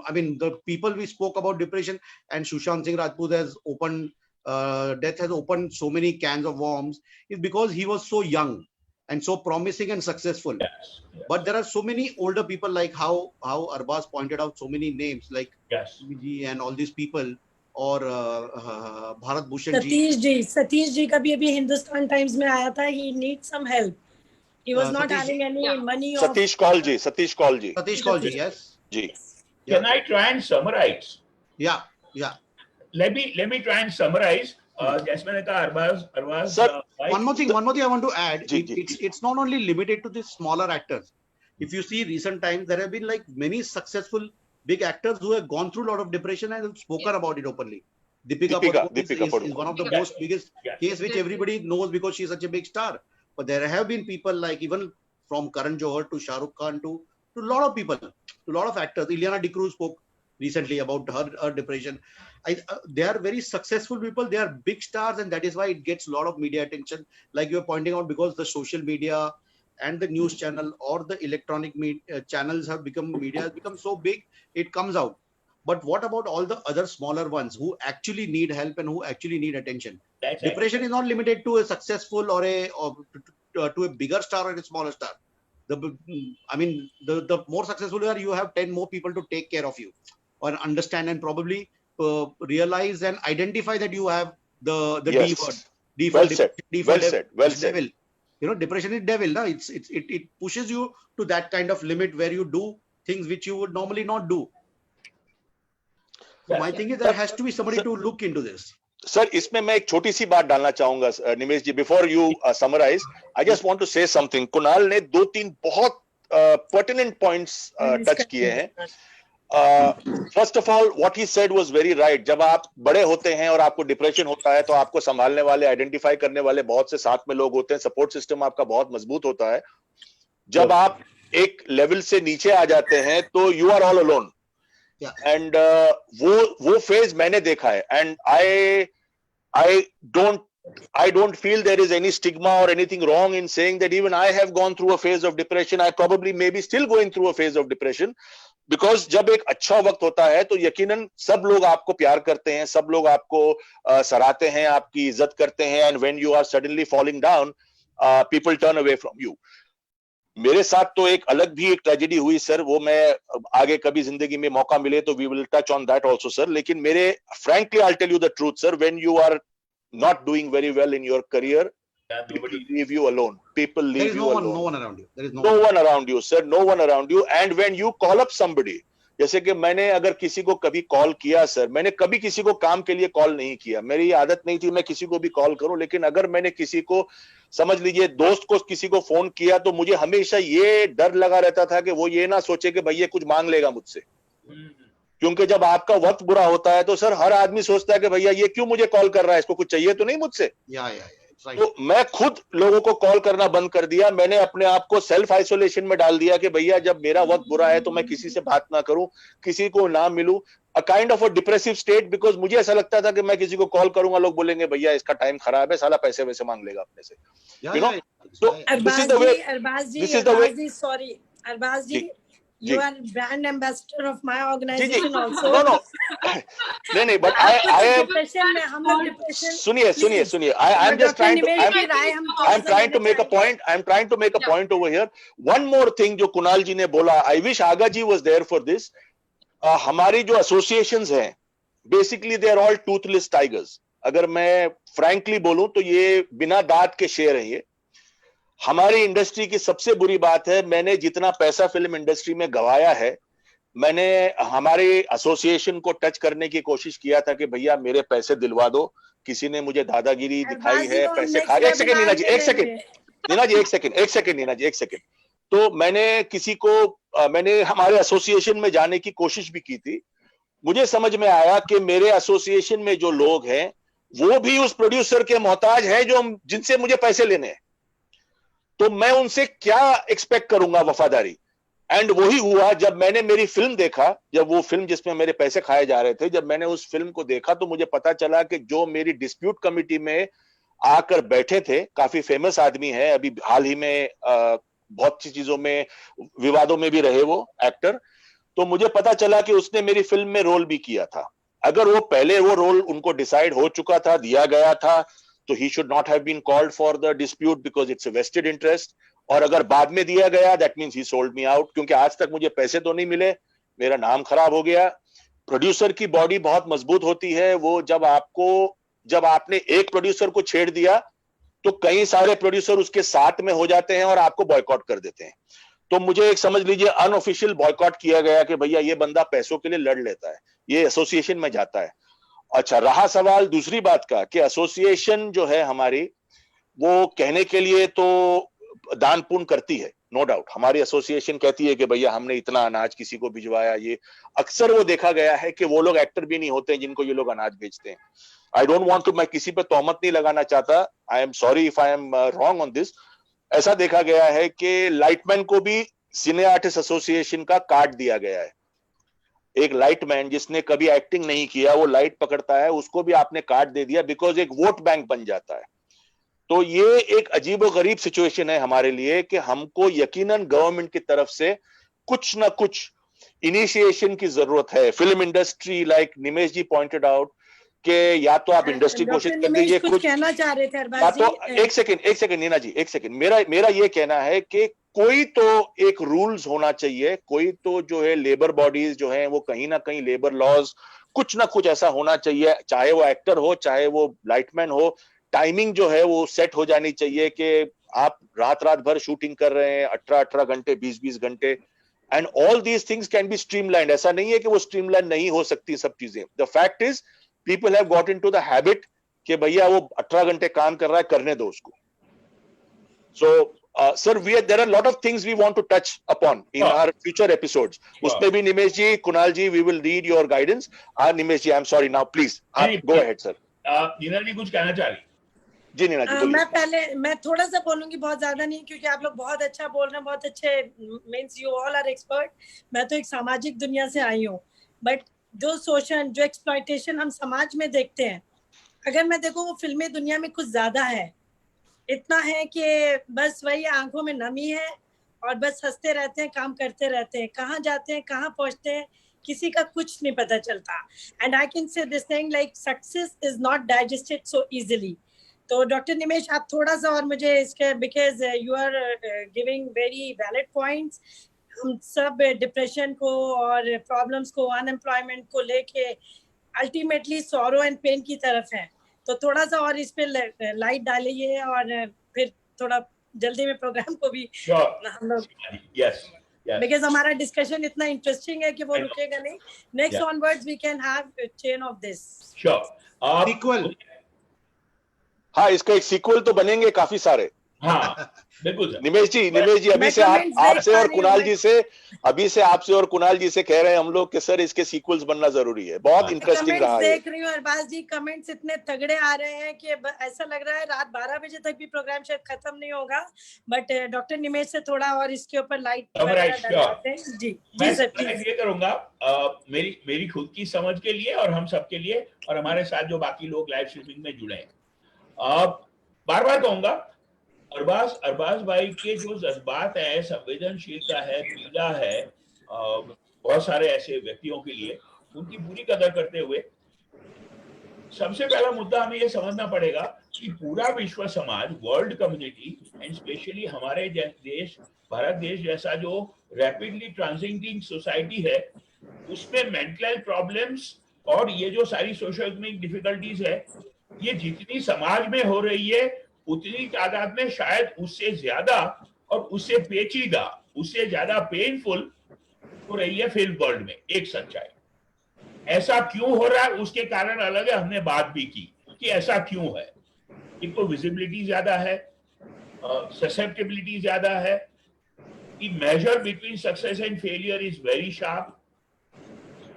I mean the people we spoke about depression, and Sushant Singh Rajput has opened death has opened so many cans of worms, is because he was so young and so promising and successful. Yes. But there are so many older people, like how Arbaz pointed out, so many names like Ji and all these people, or Bharat Bhushan ji. Satish ji का भी अभी Hindustan times में आया था. He needs some help. He was not having any money. Satish Kaul ji. Yes. Ji. Can I try and summarize? Yeah. Let me try and summarize. जैसे मैंने कहा, Arbaz. Sir, one more thing I want to add. It's not only limited to the smaller actors. If you see recent times, there have been like many successful big actors who have gone through a lot of depression and have spoken about it openly. Deepika Padukone is one of the most biggest case which everybody knows because she's such a big star. But there have been people like even from Karan Johar to Shah Rukh Khan to a lot of people, to a lot of actors. Ileana D'Cruz spoke recently about her depression. They are very successful people. They are big stars, and that is why it gets a lot of media attention, like you are pointing out, because the social media and the news channel or the electronic media channels have become so big, it comes out. But what about all the other smaller ones who actually need help and who actually need attention? Depression is not limited to a successful or to a bigger star or a smaller star. The more successful you are, you have 10 more people to take care of you or understand and probably realize and identify that you have the D word. Well said. Depression is devil. No? It pushes you to that kind of limit where you do things which you would normally not do. So my thing is there has to be somebody to look into this. Sir, इसमें मैं एक छोटी सी बात डालना चाहूंगा Nimesh ji. Before you summarize, I just want to say something. Kunal ने 2-3 बहुत पर्टिनेंट पॉइंट्स टच किए हैं. First of all, what he said was very right. जब आप बड़े होते हैं और आपको डिप्रेशन होता है तो आपको संभालने वाले, आइडेंटिफाई करने वाले बहुत से साथ में लोग होते हैं. सपोर्ट सिस्टम आपका बहुत मजबूत होता है. जब आप एक लेवल से नीचे आ जाते हैं तो you are all alone. And वो फेज मैंने देखा है. And I don't feel there is any stigma or anything wrong in saying that even I have gone through a phase of depression. I probably may be still going through a phase of depression. Because जब एक अच्छा वक्त होता है तो यकीनन सब लोग आपको प्यार करते हैं, सब लोग आपको सराहते हैं, आपकी इज्जत करते हैं. And when you are suddenly falling down, people turn away from you. मेरे साथ तो एक अलग भी एक ट्रेजेडी हुई सर. वो मैं आगे कभी जिंदगी में मौका मिले तो we will touch on that also sir. लेकिन मेरे frankly I'll tell you the truth sir, when you are not doing very well in your career, people leave you alone. People leave you alone. No one around you. There is no one around you, sir. No one around you. And when you call up somebody, जैसे कि मैंने अगर किसी को कभी call किया sir, मैंने कभी किसी को काम के लिए कॉल नहीं किया. मेरी आदत नहीं थी मैं किसी को भी कॉल करूं. लेकिन अगर मैंने किसी को, समझ लीजिए दोस्त को, किसी को फोन किया तो मुझे हमेशा ये डर लगा रहता था कि वो ये ना सोचे कि भाई ये कुछ मांग लेगा मुझसे. क्योंकि जब आपका वक्त बुरा होता है तो सर हर आदमी सोचता है कि भैया ये क्यों मुझे कॉल कर रहा है, इसको कुछ चाहिए तो नहीं मुझसे. तो मैं खुद लोगों को कॉल करना बंद कर दिया. मैंने अपने आप को सेल्फ आइसोलेशन में डाल दिया कि भैया जब मेरा वक्त बुरा है तो मैं किसी से बात ना करूं, किसी को ना मिलूं. A kind of a depressive state, because मुझे ऐसा लगता था कि मैं किसी को कॉल करूंगा, लोग बोलेंगे भैया इसका टाइम खराब है, साला पैसे वैसे मांग लेगा अपने से. So this is the way. Arbaz ji, you are brand ambassador of my organization also. No. नहीं, but I am. सुनिए. I'm just trying to. I'm trying to make a point. I'm trying to make a point over here. One more thing जो कुणाल जी ने बोला, I wish Aga ji was there for this. हमारी जो associations हैं, basically they are all toothless tigers. अगर मैं frankly बोलूं तो ये बिना दांत के शेर हैं ये. हमारी इंडस्ट्री की सबसे बुरी बात है, मैंने जितना पैसा फिल्म इंडस्ट्री में गवाया है, मैंने हमारे एसोसिएशन को टच करने की कोशिश किया था कि भैया मेरे पैसे दिलवा दो, किसी ने मुझे दादागिरी दिखाई है, पैसे खा। एक सेकंड नीना जी, एक सेकंड नीना जी, एक सेकंड नीना जी, एक सेकंड। तो मैंने किसी को मैंने हमारे एसोसिएशन में जाने की कोशिश भी की थी। मुझे समझ में आया कि मेरे एसोसिएशन में जो लोग हैं वो भी उस प्रोड्यूसर के मोहताज हैं जो जिनसे मुझे पैसे लेने हैं, तो मैं उनसे क्या एक्सपेक्ट करूंगा वफादारी। एंड वही हुआ जब मैंने मेरी फिल्म देखा, जब वो फिल्म जिसमें मेरे पैसे खाए जा रहे थे, जब मैंने उस फिल्म को देखा तो मुझे पता चला कि जो मेरी डिस्प्यूट कमिटी में आकर बैठे थे, काफी फेमस आदमी है, अभी हाल ही में बहुत सी चीजों में विवादों में भी रहे वो एक्टर, तो मुझे पता चला कि उसने मेरी फिल्म में रोल भी किया था। अगर वो पहले वो रोल उनको डिसाइड हो चुका था, दिया गया था, तो he should not have been called for the dispute because it's a vested interest. और अगर बाद में दिया गया, that means he sold me out, क्योंकि आज तक मुझे पैसे तो नहीं मिले, मेरा नाम खराब हो गया। प्रोड्यूसर की बॉडी बहुत मजबूत होती है, वो जब आपने एक प्रोड्यूसर को छेड़ दिया तो कई सारे प्रोड्यूसर उसके साथ में हो जाते हैं और आपको बॉयकॉट कर देते हैं। तो मुझे एक समझ लीजिए अनऑफिशियल बॉयकॉट किया गया कि भैया ये बंदा पैसों के लिए लड़ लेता है, ये एसोसिएशन में जाता है। अच्छा, रहा सवाल दूसरी बात का कि एसोसिएशन जो है हमारी, वो कहने के लिए तो दान पुण्य करती है, नो डाउट। हमारी एसोसिएशन कहती है कि भैया हमने इतना अनाज किसी को भिजवाया, ये अक्सर वो देखा गया है कि वो लोग एक्टर भी नहीं होते जिनको ये लोग अनाज भेजते हैं। आई डोंट वांट टू, मैं किसी पे तोहमत नहीं लगाना चाहता, I am sorry if I am wrong on this. ऐसा देखा गया है कि लाइटमैन को भी सिने आर्टिस्ट एसोसिएशन का कार्ड दिया गया है। एक लाइटमैन जिसने कभी एक्टिंग नहीं किया, वो लाइट पकड़ता है, उसको भी आपने कार्ड दे दिया, बिकॉज एक वोट बैंक बन जाता है। तो ये एक अजीबोगरीब सिचुएशन है हमारे लिए कि हमको यकीनन गवर्नमेंट की तरफ से कुछ ना कुछ इनिशिएशन की जरूरत है। फिल्म इंडस्ट्री, लाइक निमेश जी पॉइंटेड आउट, कि या तो आप इंडस्ट्री घोषित कर दीजिए, कुछ कहना चाह रहे थे या तो एक सेकंड नीना जी, एक सेकंड, मेरा ये कहना है कि कोई तो एक रूल्स होना चाहिए, कोई तो जो है लेबर बॉडीज जो है वो कहीं ना कहीं लेबर लॉज, कुछ ना कुछ ऐसा होना चाहिए, चाहे वो एक्टर हो चाहे वो लाइटमैन हो। टाइमिंग जो है वो सेट हो जानी चाहिए कि आप रात रात भर शूटिंग कर रहे हैं, 18 घंटे, 20 घंटे, and all these things can be streamlined. ऐसा नहीं है कि वो स्ट्रीमलाइन नहीं हो सकती सब चीजें। The fact is people have got into the habit कि भैया वो 18 घंटे काम कर रहा है, करने दो उसको। So sir, there are a lot of things we want to touch upon in our future episodes. उसमें भी निमेश जी, कुणाल जी, we will need your guidance. Nimesh ji, I'm sorry now, please, go ahead sir. Neena जी कुछ कहना चाह रही? जी नीना जी, मैं थोड़ा सा बोलूंगी, बहुत ज्यादा नहीं, क्योंकि आप लोग बहुत अच्छा बोल रहे हैं, बहुत अच्छे, means you all are expert. मैं तो एक सामाजिक दुनिया से आई हूँ, बट जो शोषण, जो एक्सप्लॉयटेशन हम समाज में देखते हैं, अगर मैं देखूँ वो फिल्मी दुनिया में कुछ ज्यादा है। इतना है कि बस वही आंखों में नमी है और बस हंसते रहते हैं, काम करते रहते हैं, कहाँ जाते हैं, कहाँ पहुंचते हैं, किसी का कुछ नहीं पता चलता। And I can say this thing like success is not digested so easily. तो डॉक्टर निमेश, आप थोड़ा सा और मुझे इसके, because you are giving very valid points. हम सब डिप्रेशन को और प्रॉब्लम्स को, अनएम्प्लॉयमेंट को लेके अल्टीमेटली सॉरो एंड पेन की तरफ है। तो थोड़ा सा और इस पे लाइट डालिए और फिर थोड़ा जल्दी में प्रोग्राम को भी हम लोग, बिकॉज हमारा डिस्कशन इतना इंटरेस्टिंग है कि वो रुकेगा नहीं। Next onwards we can have chain of this. Sequel, हाँ, इसका एक सीक्वल तो बनेंगे काफी सारे। हाँ बिल्कुल निमेश जी, अभी से आपसे और कुणाल जी से, आपसे और कुणाल जी से कह रहे हैं हम लोग कि सर इसके सीक्वल्स बनना जरूरी है। बहुत इंटरेस्टिंग रहा है। देख रही हूँ अरबाज जी, कमेंट्स इतने तगड़े आ रहे हैं कि ऐसा लग रहा है रात 12 बजे तक भी प्रोग्राम शायद खत्म नहीं होगा। बट डॉक्टर निमेश से थोड़ा और इसके ऊपर लाइट डालते हैं। जी सर, प्लीज। ये करूंगा मेरी खुद की समझ के लिए और हम सबके लिए, और हमारे साथ जो बाकी लोग लाइव स्ट्रीमिंग में जुड़े हैं, बार बार कहूंगा, अरबाज भाई के जो जज्बात है, संवेदनशीलता है, पीड़ा है बहुत सारे ऐसे व्यक्तियों के लिए, उनकी पूरी कदर करते हुए सबसे पहला मुद्दा हमें यह समझना पड़ेगा कि पूरा विश्व समाज, वर्ल्ड कम्युनिटी, एंड स्पेशली हमारे देश, भारत देश जैसा जो रैपिडली ट्रांजिटिंग सोसाइटी है, उसमें मेंटल प्रॉब्लम्स और ये जो सारी सोशल इकोनॉमिक डिफिकल्टीज है, ये जितनी समाज में हो रही है उतनी तादाद में शायद उससे ज्यादा और उससे पेचीदा, उससे ज्यादा पेनफुल हो रही है फिल्म वर्ल्ड में एक सच्चाई। ऐसा क्यों हो रहा है उसके कारण अलग है, हमने बात भी की कि ऐसा क्यों है। एक तो विजिबिलिटी ज्यादा है, ससेप्टेबिलिटी ज्यादा है, कि major between success and failure is very sharp,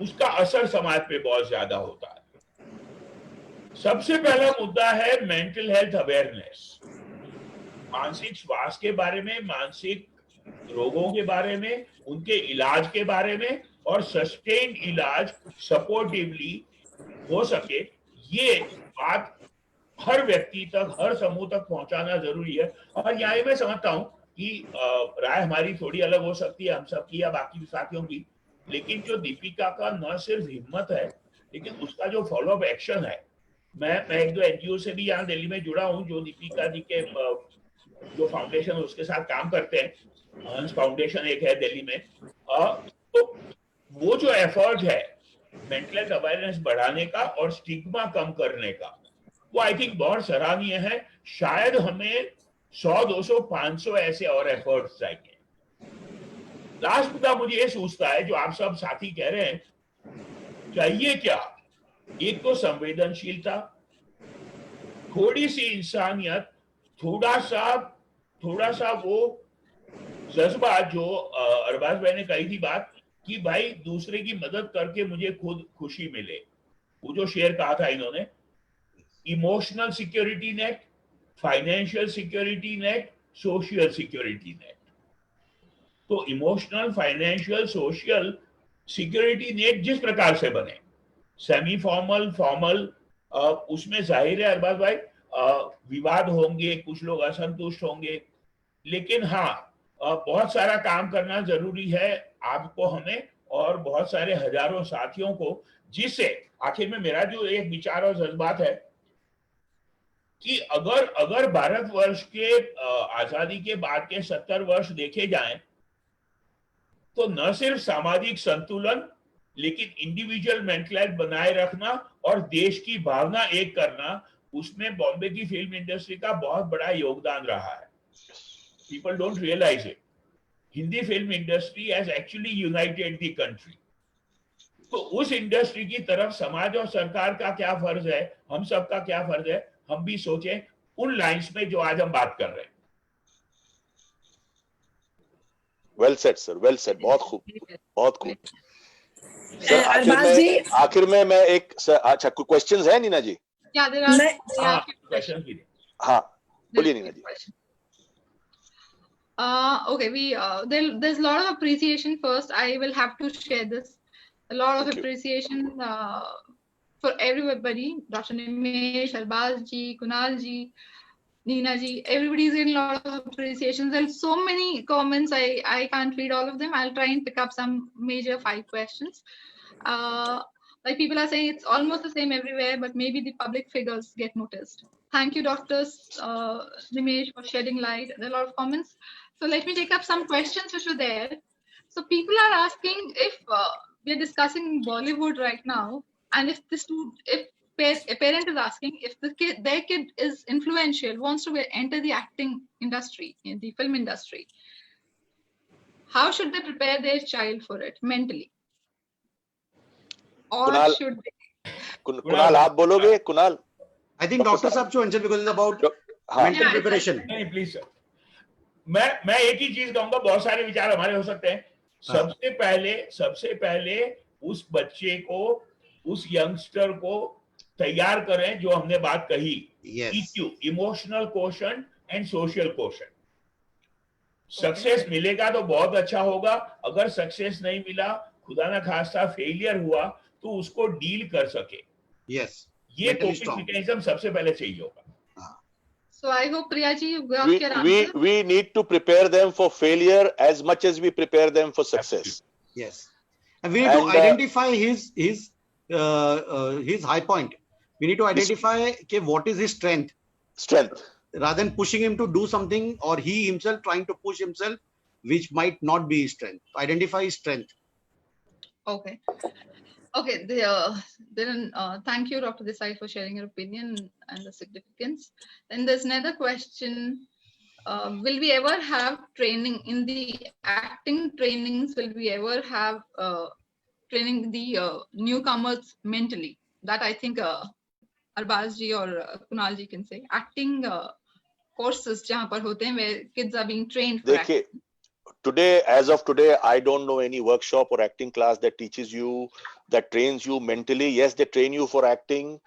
उसका असर समाज पे बहुत ज्यादा होता है। सबसे पहला मुद्दा है मेंटल हेल्थ अवेयरनेस, मानसिक स्वास्थ्य के बारे में, मानसिक रोगों के बारे में, उनके इलाज के बारे में, और सस्टेन्ड इलाज सपोर्टिवली हो सके, ये बात हर व्यक्ति तक, हर समूह तक पहुंचाना जरूरी है। और यहाँ मैं समझता हूँ कि राय हमारी थोड़ी अलग हो सकती है, हम सब की या बाकी साथियों की, लेकिन जो दीपिका का न सिर्फ हिम्मत है लेकिन उसका जो फॉलो अप एक्शन है, मैं एक दो एनजीओ से भी यहाँ दिल्ली में जुड़ा हूँ जो दीपिका जी के जो फाउंडेशन उसके साथ काम करते हैं, हंस फाउंडेशन एक है दिल्ली में, तो वो जो एफर्ट है मेंटल हेल्थ अवेयरनेस बढ़ाने का और स्टिग्मा कम करने का, वो आई थिंक बहुत सराहनीय है। शायद हमें 100, 200, 500 ऐसे और एफर्ट्स चाहिए। लास्ट मुद्दा मुझे ये सोचता है, जो आप सब साथी कह रहे हैं, चाहिए क्या? एक तो संवेदनशीलता, थोड़ी सी इंसानियत, थोड़ा सा वो जज्बा जो अरबाज भाई ने कही थी बात कि भाई दूसरे की मदद करके मुझे खुद खुशी मिले, वो जो शेर कहा था इन्होंने, emotional security net, financial security net, social security net. तो emotional, financial, social security net जिस प्रकार से बने, सेमी फॉर्मल, फॉर्मल, उसमें जाहिर है अरबाज भाई विवाद होंगे, कुछ लोग असंतुष्ट होंगे, लेकिन हाँ बहुत सारा काम करना जरूरी है आपको, हमें और बहुत सारे हजारों साथियों को, जिससे आखिर में मेरा जो एक विचार और जज्बात है कि अगर भारतवर्ष के आजादी के बाद के 70 वर्ष देखे जाएं तो न सिर्फ सामाजिक संतुलन लेकिन इंडिविजुअल मेंटल हेल्थ बनाए रखना और देश की भावना एक करना, उसमें बॉम्बे की फिल्म इंडस्ट्री का बहुत बड़ा योगदान रहा है। People don't realize it. Hindi film industry has actually united the country. तो उस इंडस्ट्री की तरफ समाज और सरकार का क्या फर्ज है, हम सबका क्या फर्ज है, हम भी सोचें उन लाइंस में जो आज हम बात कर रहे हैं। Well said sir, well said, बहुत खूब, बहुत खूब सर। आखिर में मैं एक अच्छा, कोई क्वेश्चंस है नीना जी? हाँ बोलिए नीना जी। Okay, there's a lot of appreciation. First, I will have to share this. A lot of appreciation for everybody. Dr. Nimesh, Arbaz ji, Kunal ji, Neena ji. Everybody's getting a lot of appreciations. There's so many comments. I can't read all of them. I'll try and pick up some major 5 questions. Like people are saying it's almost the same everywhere, but maybe the public figures get noticed. Thank you, Doctors Nimesh, for shedding light. There are a lot of comments. So let me take up some questions which were there. So people are asking if we are discussing Bollywood right now, and if a parent is asking if their kid is influential, wants to enter the acting industry, in the film industry, how should they prepare their child for it mentally? Or Kunal, should they? Kunal, आप बोलोगे? Kunal? I think Dr. Saab should answer because it's about mental preparation. नहीं, please sir, मैं एक ही चीज कहूंगा, बहुत सारे विचार हमारे हो सकते हैं। सबसे पहले उस बच्चे को, उस यंगस्टर को तैयार करें जो हमने बात कही, EQ, emotional quotient and social quotient. Success मिलेगा तो बहुत अच्छा होगा, अगर सक्सेस नहीं मिला, खुदा ना खास्ता फेलियर हुआ, तो उसको डील कर सके। ये कोपिंग मैकेनिज्म सबसे पहले चाहिए होगा। So I hope Priya ji you got your answer. We need to prepare them for failure as much as we prepare them for success. Yes, and we need to identify his high point. We need to identify what is his strength, rather than pushing him to do something or he himself trying to push himself, which might not be his strength. Identify his strength. Okay. Okay, then thank you, Dr. Desai, for sharing your opinion and the significance. Then there's another question. Will we ever have training in the acting trainings? Will we ever have training the newcomers mentally? That I think Arbaz ji or Kunal ji can say. Acting courses जहाँ पर होते हैं where kids are being trained for acting. देखिए, today, as of today, I don't know any workshop or acting class that teaches you, that trains you mentally. Yes, they train you for acting.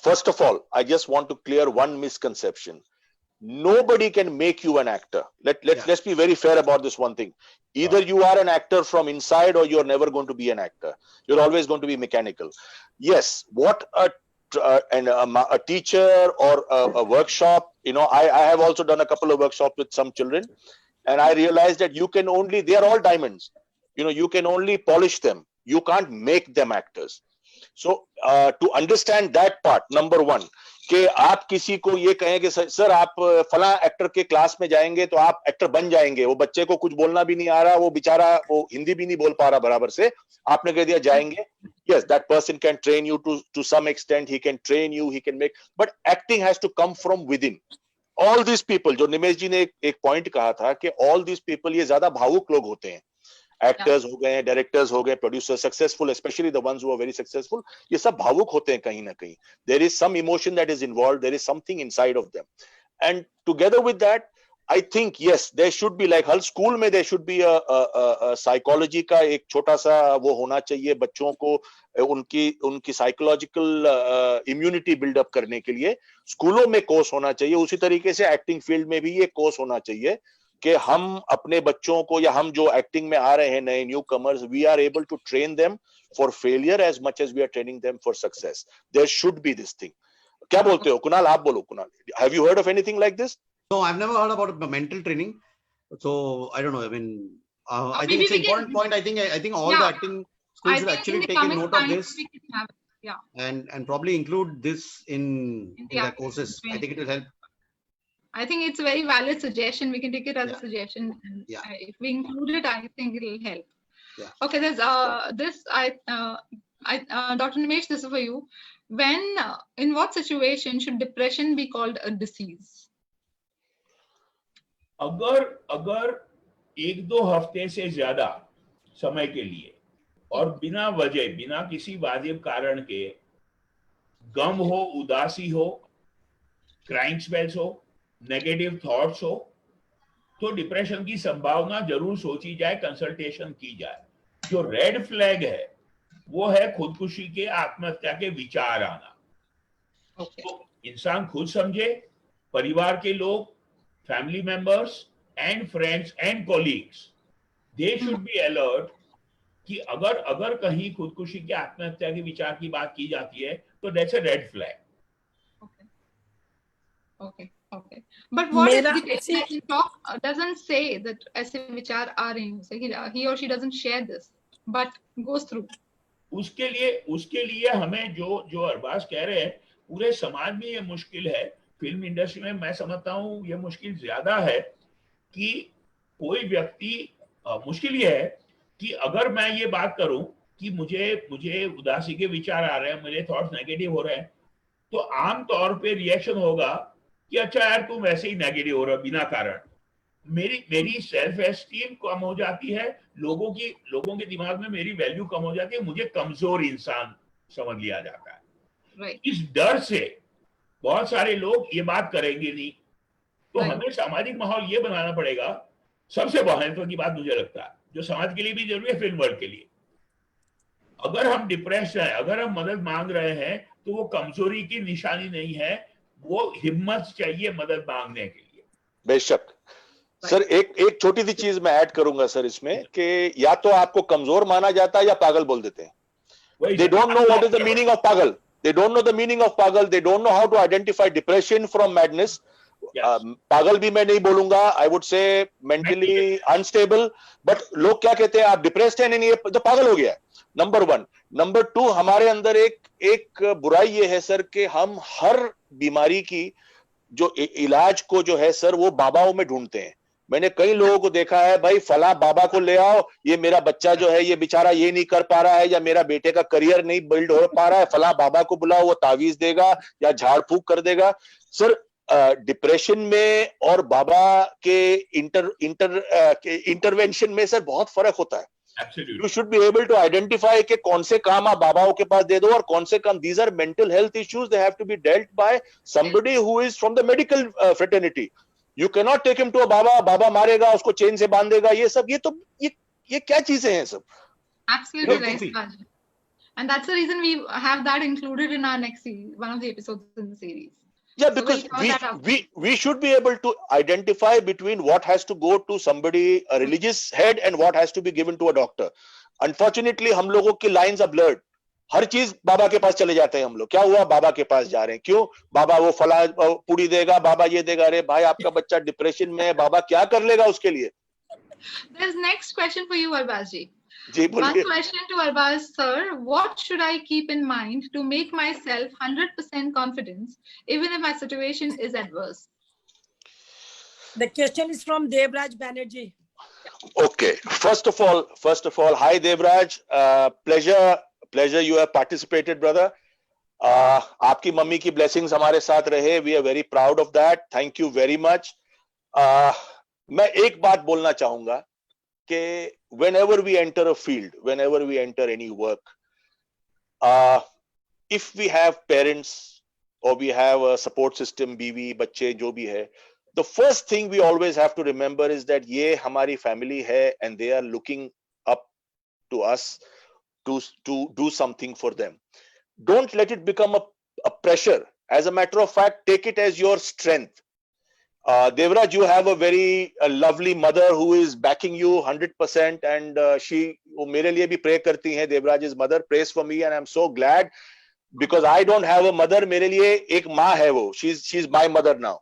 First of all, I just want to clear one misconception. Nobody can make you an actor. Let's be very fair about this one thing. Either you are an actor from inside or you're never going to be an actor. You're always going to be mechanical. Yes, what a teacher or a workshop, I have also done a couple of workshops with some children, and I realized that they are all diamonds. You can only polish them. You can't make them actors. So to understand that part, number one, कि आप किसी को ये कहें कि sir आप फला actor के क्लास में जाएंगे तो आप एक्टर बन जाएंगे, वो बच्चे को कुछ बोलना भी नहीं आ रहा, वो बेचारा वो हिंदी भी नहीं बोल पा रहा बराबर से, आपने कह दिया जाएंगे. Yes, that person can train you to some extent. He can train you, he can make, but acting has to come from within. All these people, जो निमेश जी ने एक पॉइंट कहा था कि all these people ये ज्यादा भावुक लोग होते हैं. एक्टर्स हो गए, डायरेक्टर्स हो गए, producer successful, specially the ones who are very successful, ये सब भावुक होते हैं कहीं ना कहीं. There is some emotion that is involved, there is something inside of them, and together with that I think yes there should be like हर school में देयर शुड बी साइकोलॉजी का एक छोटा सा वो होना चाहिए बच्चों को, उनकी साइकोलॉजिकल इम्यूनिटी बिल्डअप करने के लिए स्कूलों में कोर्स होना चाहिए. उसी तरीके से एक्टिंग फील्ड में भी ये कोर्स होना चाहिए कि हम अपने बच्चों को या हम जो एक्टिंग में आ रहे हैं नए newcomers, we are able to train them for failure as much as we are training them for success. There should be this thing. क्या बोलते हो कुणाल? आप बोलो Kunal. Have you heard of anything like this? No, I've never heard about mental training. So I don't know. I mean, I think it's an important point. I think all the acting schools should actually take a note of this. And probably include this in their courses. I think it will help. I think it's a very valid suggestion. We can take it as a suggestion. And if we include it, I think it will help. Yeah. Okay, there's Dr. Nimesh, this is for you. In what situation should depression be called a disease? अगर 1-2 हफ्ते से ज्यादा समय के लिए और बिना वजह, बिना किसी वाजिब कारण के गम हो, उदासी हो, क्राइंग स्पेल्स हो, नेगेटिव थॉट्स हो, तो डिप्रेशन की संभावना जरूर सोची जाए, कंसल्टेशन की जाए. जो रेड फ्लैग है वो है खुदकुशी के, आत्महत्या के विचार आना. तो इंसान खुद समझे, परिवार के लोग, family members and friends and colleagues, they should be alert कि अगर कहीं खुदकुशी के, आत्महत्या के विचार की बात की जाती है तो that's a red flag. Okay. But what if the patient doesn't say that ऐसे विचार आ रहे हैं, he or she doesn't share this, but goes through? उसके लिए हमें जो अरबाज कह रहे हैं, पूरे समाज में ये मुश्किल है. फिल्म इंडस्ट्री में मैं समझता हूँ ये मुश्किल ज्यादा है कि कोई व्यक्ति, मुश्किल ये है कि अगर मैं ये बात करूं कि मुझे उदासी के विचार आ रहे हैं, मेरे थॉट्स नेगेटिव हो रहे हैं, तो आम तौर पे रिएक्शन होगा कि अच्छा यार तुम वैसे ही नेगेटिव हो रहा बिना कारण. मेरी सेल्फ एस्टीम कम हो जाती है, लोगों के दिमाग में मेरी वैल्यू कम हो जाती है, मुझे कमजोर इंसान समझ लिया जाता है. इस डर से बहुत सारे लोग ये बात करेंगे नहीं. तो हमें सामाजिक माहौल ये बनाना पड़ेगा. सबसे महत्व की बात मुझे लगता है, जो समाज के लिए भी जरूरी है, फिल्म वर्ल्ड के लिए, अगर हम डिप्रेस हैं, अगर हम मदद मांग रहे हैं, तो वो कमजोरी की निशानी नहीं है, वो हिम्मत चाहिए मदद मांगने के लिए. बेशक सर, एक छोटी सी चीज मैं ऐड करूंगा सर इसमें, कि या तो आपको कमजोर माना जाता है या पागल बोल देते हैं. They don't know what is the meaning of pagal. They don't know the meaning of pagal. They don't know how to identify depression from madness. पागल भी मैं नहीं बोलूंगा, I would say mentally unstable. But लोग क्या कहते हैं, आप डिप्रेस्ड हैं, नहीं, तो पागल हो गया. नंबर 1. नंबर 2, हमारे अंदर एक बुराई ये है सर कि हम हर बीमारी की जो इलाज को जो है सर वो बाबाओं में ढूंढते हैं. मैंने कई लोगों को देखा है, भाई फला बाबा को ले आओ, ये मेरा बच्चा जो है ये बेचारा ये नहीं कर पा रहा है, या मेरा बेटे का करियर नहीं बिल्ड हो पा रहा है, फला बाबा को बुलाओ, वो तावीज देगा या झाड़ फूक कर देगा। सर डिप्रेशन में और बाबा के इंटरवेंशन में सर बहुत फर्क होता है। Absolutely. You should be able to identify कि कौन से काम आप बाबाओं के पास दे दो और कौन से काम, these are mental health issues, they have to be dealt by somebody who is from the medical fraternity. You cannot take him to a बाबा मारेगा, उसको चेन से बांध देगा, ये सब, ये क्या चीजें हैं सब? Absolutely Yeah, right, could be. Raj. And that's the reason we have that included in our next series, one of the episodes in the series. Yeah, So because we'll cover that after. we should be able to identify between what has to go to somebody, a religious head, and what has to be given to a doctor. Unfortunately, हम लोगों की lines are blurred. हर चीज बाबा के पास चले जाते हैं हम लोग। क्या हुआ, बाबा के पास जा रहे हैं, क्यों? बाबा वो फला पूरी देगा, बाबा ये देगा। अरे भाई, आपका बच्चा डिप्रेशन में है, बाबा क्या कर लेगा उसके लिए? There's next question for you, Arbaz ji. जी One बोलिए। question to Arbaz sir: what should I keep in mind to make myself 100% confidence even if my situation is adverse? The question is from Devraj Banerjee. Okay, first of all, hi Devraj, pleasure you have participated, brother. आपकी mummy की blessings हमारे साथ रहे, we are very proud of that, thank you very much. मैं एक बात बोलना चाहूंगा कि whenever we enter a field, whenever we enter any work, if we have parents or we have a support system, बीवी बच्चे जो भी है, the first thing we always have to remember is that ये हमारी family है and they are looking up to us to do something for them. Don't let it become a pressure. As a matter of fact, take it as your strength. Devraj, you have a very lovely mother who is backing you 100%, and she मेरे लिए भी pray करती हैं. Devraj's mother prays for me, and I'm so glad because I don't have a mother. मेरे लिए एक माँ है वो. She's my mother now.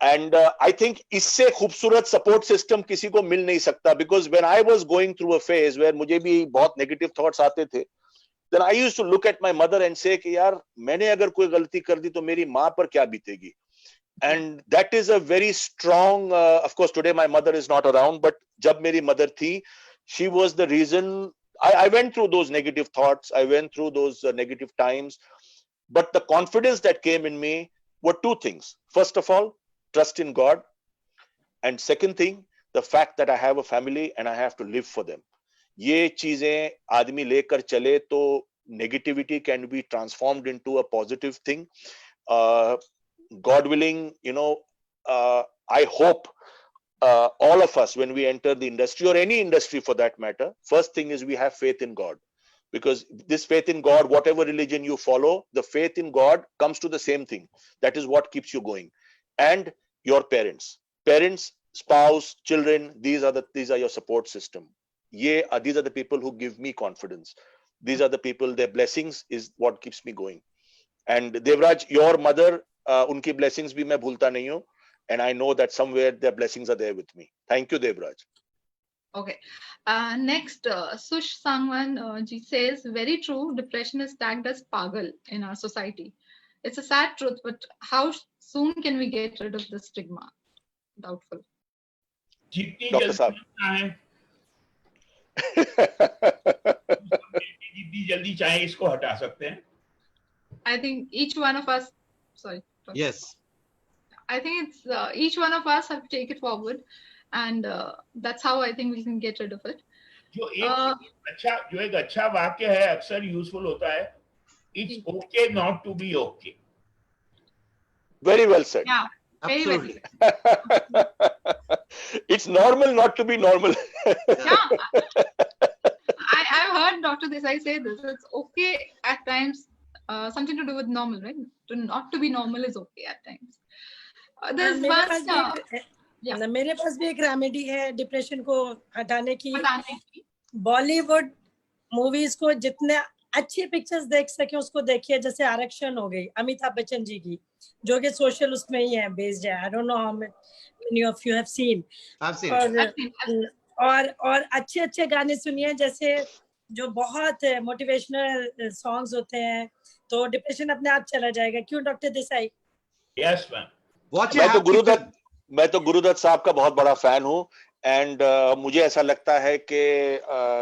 And I think इससे खूबसूरत support system किसी को मिल नहीं सकता, because when I was going through a phase where मुझे भी बहुत negative thoughts आते थे, then I used to look at my mother and say कि यार मैंने अगर कोई गलती कर दी तो मेरी माँ पर क्या बीतेगी? And that is a very strong, of course today my mother is not around, but जब मेरी mother थी, she was the reason I went through those negative thoughts, I went through those negative times, but the confidence that came in me were two things. First of all, trust in God, and second thing, the fact that I have a family and I have to live for them. ये चीजें आदमी लेकर चले तो negativity can be transformed into a positive thing. God willing, I hope all of us, when we enter the industry or any industry for that matter, first thing is we have faith in God, because this faith in God, whatever religion you follow, the faith in God comes to the same thing. That is what keeps you going. And your parents, spouse, children, these are your support system. These are the people who give me confidence. These are the people, their blessings is what keeps me going. And Devraj, your mother, unki blessings bhi main bhulta nahi hu, and I know that somewhere their blessings are there with me. Thank you, Devraj. Okay. Next, Sush Sangwan ji says, very true, depression is tagged as pagal in our society. It's a sad truth, but how soon can we get rid of the stigma? Doubtful. जितनी doctor जल्दी साहब चाहे जितनी जल्दी चाहे इसको हटा सकते हैं. I think each one of us, sorry. Yes. I think it's each one of us have to take it forward, and that's how I think we can get rid of it. जो एक अच्छा वाक्य है अक्सर useful होता है. It's okay not to be okay. Very well said. Yeah, very well Absolutely. said. It's normal not to be normal. Yeah, I've heard Dr. Desai say this. It's okay at times. Something to do with normal, right? Not to be normal is okay at times. There's one. मेरे पास भी एक remedy है depression को हटाने की. बताने की. Bollywood movies को जितने अच्छी पिक्चर्स देख सके उसको देखिए. जैसे आरक्षण हो गई अमिताभ बच्चन जी की, जो कि सोशल उसमें ही है, बेस्ड है. I don't know how many of you have seen. और अच्छे अच्छे गाने सुनिए, जैसे जो बहुत मोटिवेशनल सॉन्ग्स होते हैं, तो डिप्रेशन अपने आप चला जाएगा. क्यों doctor Desai? Yes, ma'am. Watch मैं तो मैं तो गुरुदत्त साहब का बहुत बड़ा फैन हूँ एंड मुझे ऐसा लगता है कि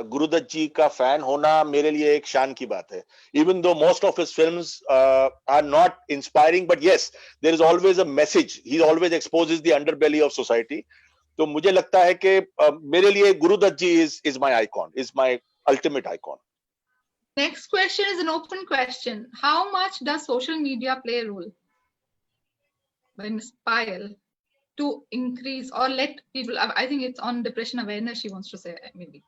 गुरुदत्त जी का फैन होना मेरे लिए एक शान की बात है. Even though most of his films are not inspiring, but yes there is always a message. He always exposes the underbelly of society. तो मुझे लगता है कि मेरे लिए Guru Dutt ji is my icon, is my ultimate icon. Next question is an open question. How much does social media play a role by Ms. Payal to increase or let people? I think it's on depression awareness. She wants to say maybe.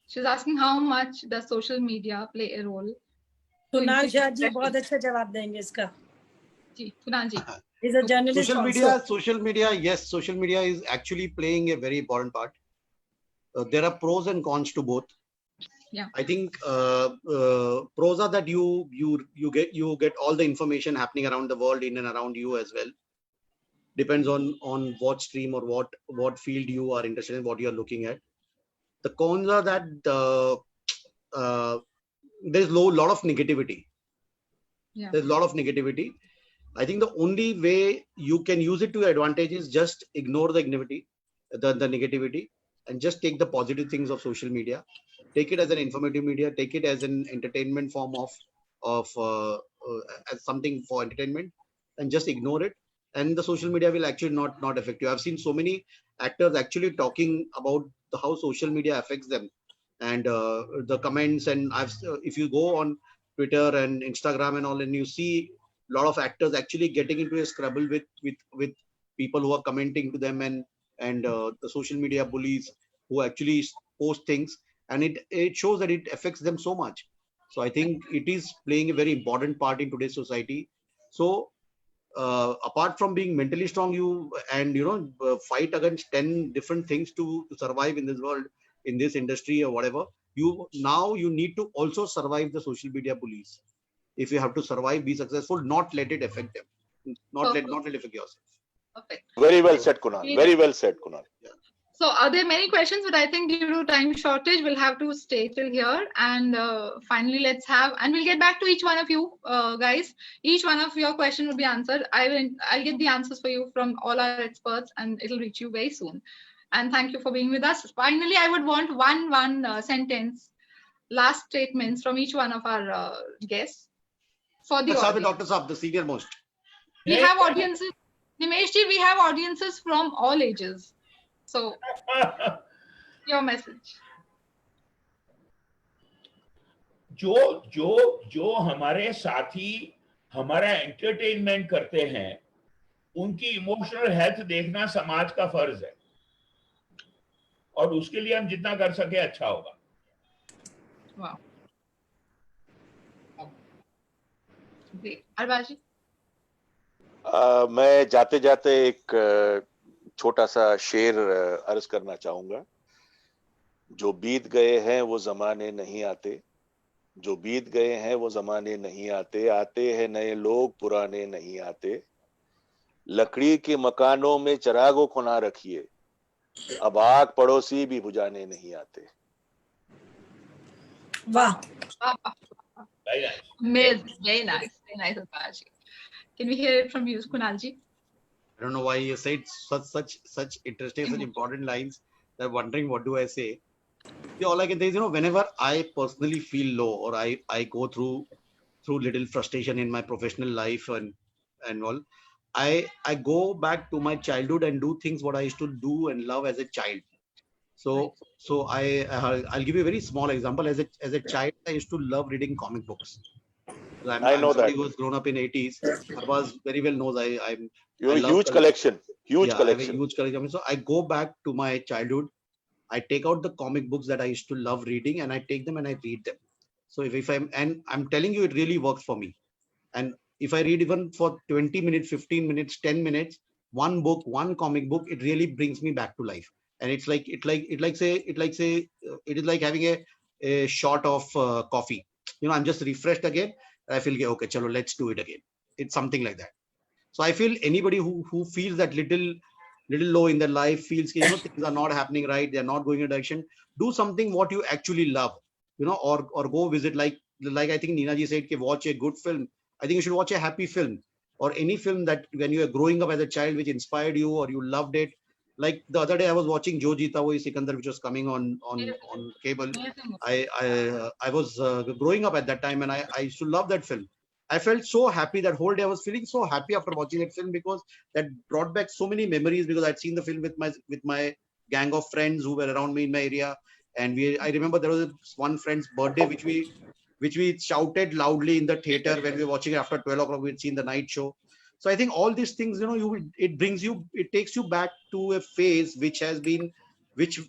She's asking how much does social media play a role? Kunal Jha ji बहुत अच्छा जवाब देंगे इसका. जी, कुणाल जी. He's a journalist social media, yes, social media is actually playing a very important part. There are pros and cons to both. Yeah. I think pros are that you get all the information happening around the world, in and around you as well. Depends on what stream or what field you are interested in, what you are looking at. The cons are that there's lot of negativity. Yeah. There's a lot of negativity. I think the only way you can use it to your advantage is just ignore the negativity, and just take the positive things of social media. Take it as an informative media. Take it as an entertainment form of as something for entertainment, and just ignore it. And the social media will actually not affect you. I've seen so many actors actually talking about how social media affects them, and the comments. And if you go on Twitter and Instagram and all, and you see a lot of actors actually getting into a scrabble with people who are commenting to them, and the social media bullies who actually post things, and it shows that it affects them so much. So I think it is playing a very important part in today's society. So apart from being mentally strong, you fight against 10 different things to survive in this world, in this industry or whatever. You need to also survive the social media bullies. If you have to survive, be successful, not let it affect them, not let it affect yourself. Perfect. Very well said, Kunal. Very well said, Kunal. Yeah. So there are many questions, but I think due to time shortage, we'll have to stay till here. And finally, we'll get back to each one of you guys. Each one of your question will be answered. I'll get the answers for you from all our experts, and it'll reach you very soon. And thank you for being with us. Finally, I would want one sentence, last statements from each one of our guests for the audience. Dr. Saab, the senior most. We have audiences. Nimesh ji, we have audiences from all ages. So, your message. जो हमारे साथी हमारा entertainment करते हैं, उनकी emotional health देखना समाज का फर्ज है, और उसके लिए हम जितना कर सके अच्छा होगा. Wow. Great. Arbaji? मैं जाते जाते एक छोटा सा शेर अर्ज करना चाहूंगा. जो बीत गए हैं वो जमाने नहीं आते, जो बीत गए हैं वो जमाने नहीं आते, आते हैं नए लोग पुराने नहीं आते. लकड़ी के मकानों में चिरागों को ना रखिए, अब आग पड़ोसी भी बुझाने नहीं आते. वाह, Amazing. Very nice, Arbaji. Can we hear it from you, Kunalji? I don't know why you said such interesting, such important lines. They're wondering what do I say. See, all I can say is, whenever I personally feel low, or I go through little frustration in my professional life and all, I go back to my childhood and do things what I used to do and love as a child. So I'll give you a very small example. As a child, I used to love reading comic books. I know that. He was grown up in 80s. Arbaz very well knows You have a huge collection. I have a huge collection. So I go back to my childhood. I take out the comic books that I used to love reading, and I take them and I read them. So if I'm telling you, it really works for me. And if I read even for 20 minutes, 15 minutes, 10 minutes, one book, one comic book, it really brings me back to life. And it is like having a shot of coffee. I'm just refreshed again. I feel okay, chalo, let's do it again. It's something like that. So I feel anybody who feels that little low in their life, feels things are not happening right, they're not going in a direction, do something what you actually love, or go visit, like I think Nina ji said, watch a good film. I think you should watch a happy film. or any film that when you were growing up as a child, which inspired you or you loved it. Like the other day, I was watching Jo Jeeta Wohi Sikandar, which was coming on cable. I was growing up at that time, and I used to love that film. I felt so happy that whole day. I was feeling so happy after watching that film because that brought back so many memories, because I'd seen the film with my gang of friends who were around me in my area. And I remember there was one friend's birthday which we shouted loudly in the theater when we were watching it after 12 o'clock. We'd seen the night show. So I think all these things, it takes you back to a phase which has been, which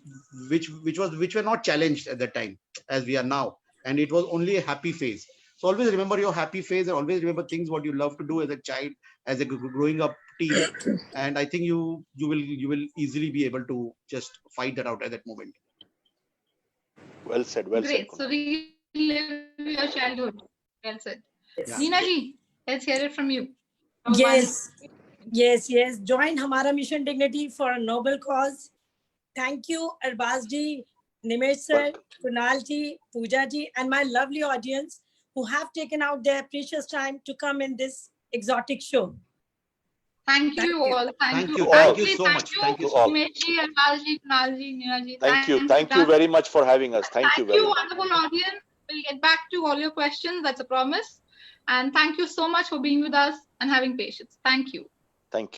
were not challenged at that time as we are now, and it was only a happy phase. So always remember your happy phase, and always remember things what you love to do as a child, as a growing up teen, and I think you will easily be able to just fight that out at that moment. Well said. Well Great. said. So relive your childhood. Well said. Yeah. Neena ji, let's hear it from you. Yes. Join Hamara Mission Dignity for a noble cause. Thank you, Arbaz ji, Nimesh sir, Kunal ji, Pooja ji, and my lovely audience who have taken out their precious time to come in this exotic show. Thank you all. Thank you. all. Thank you so much. Thank you so much. Nimesh ji, Arbaz ji, Kunal ji, Neena ji. Thank you very much for having us. Thank you very much. Wonderful audience. We'll get back to all your questions. That's a promise. And thank you so much for being with us and having patience. Thank you.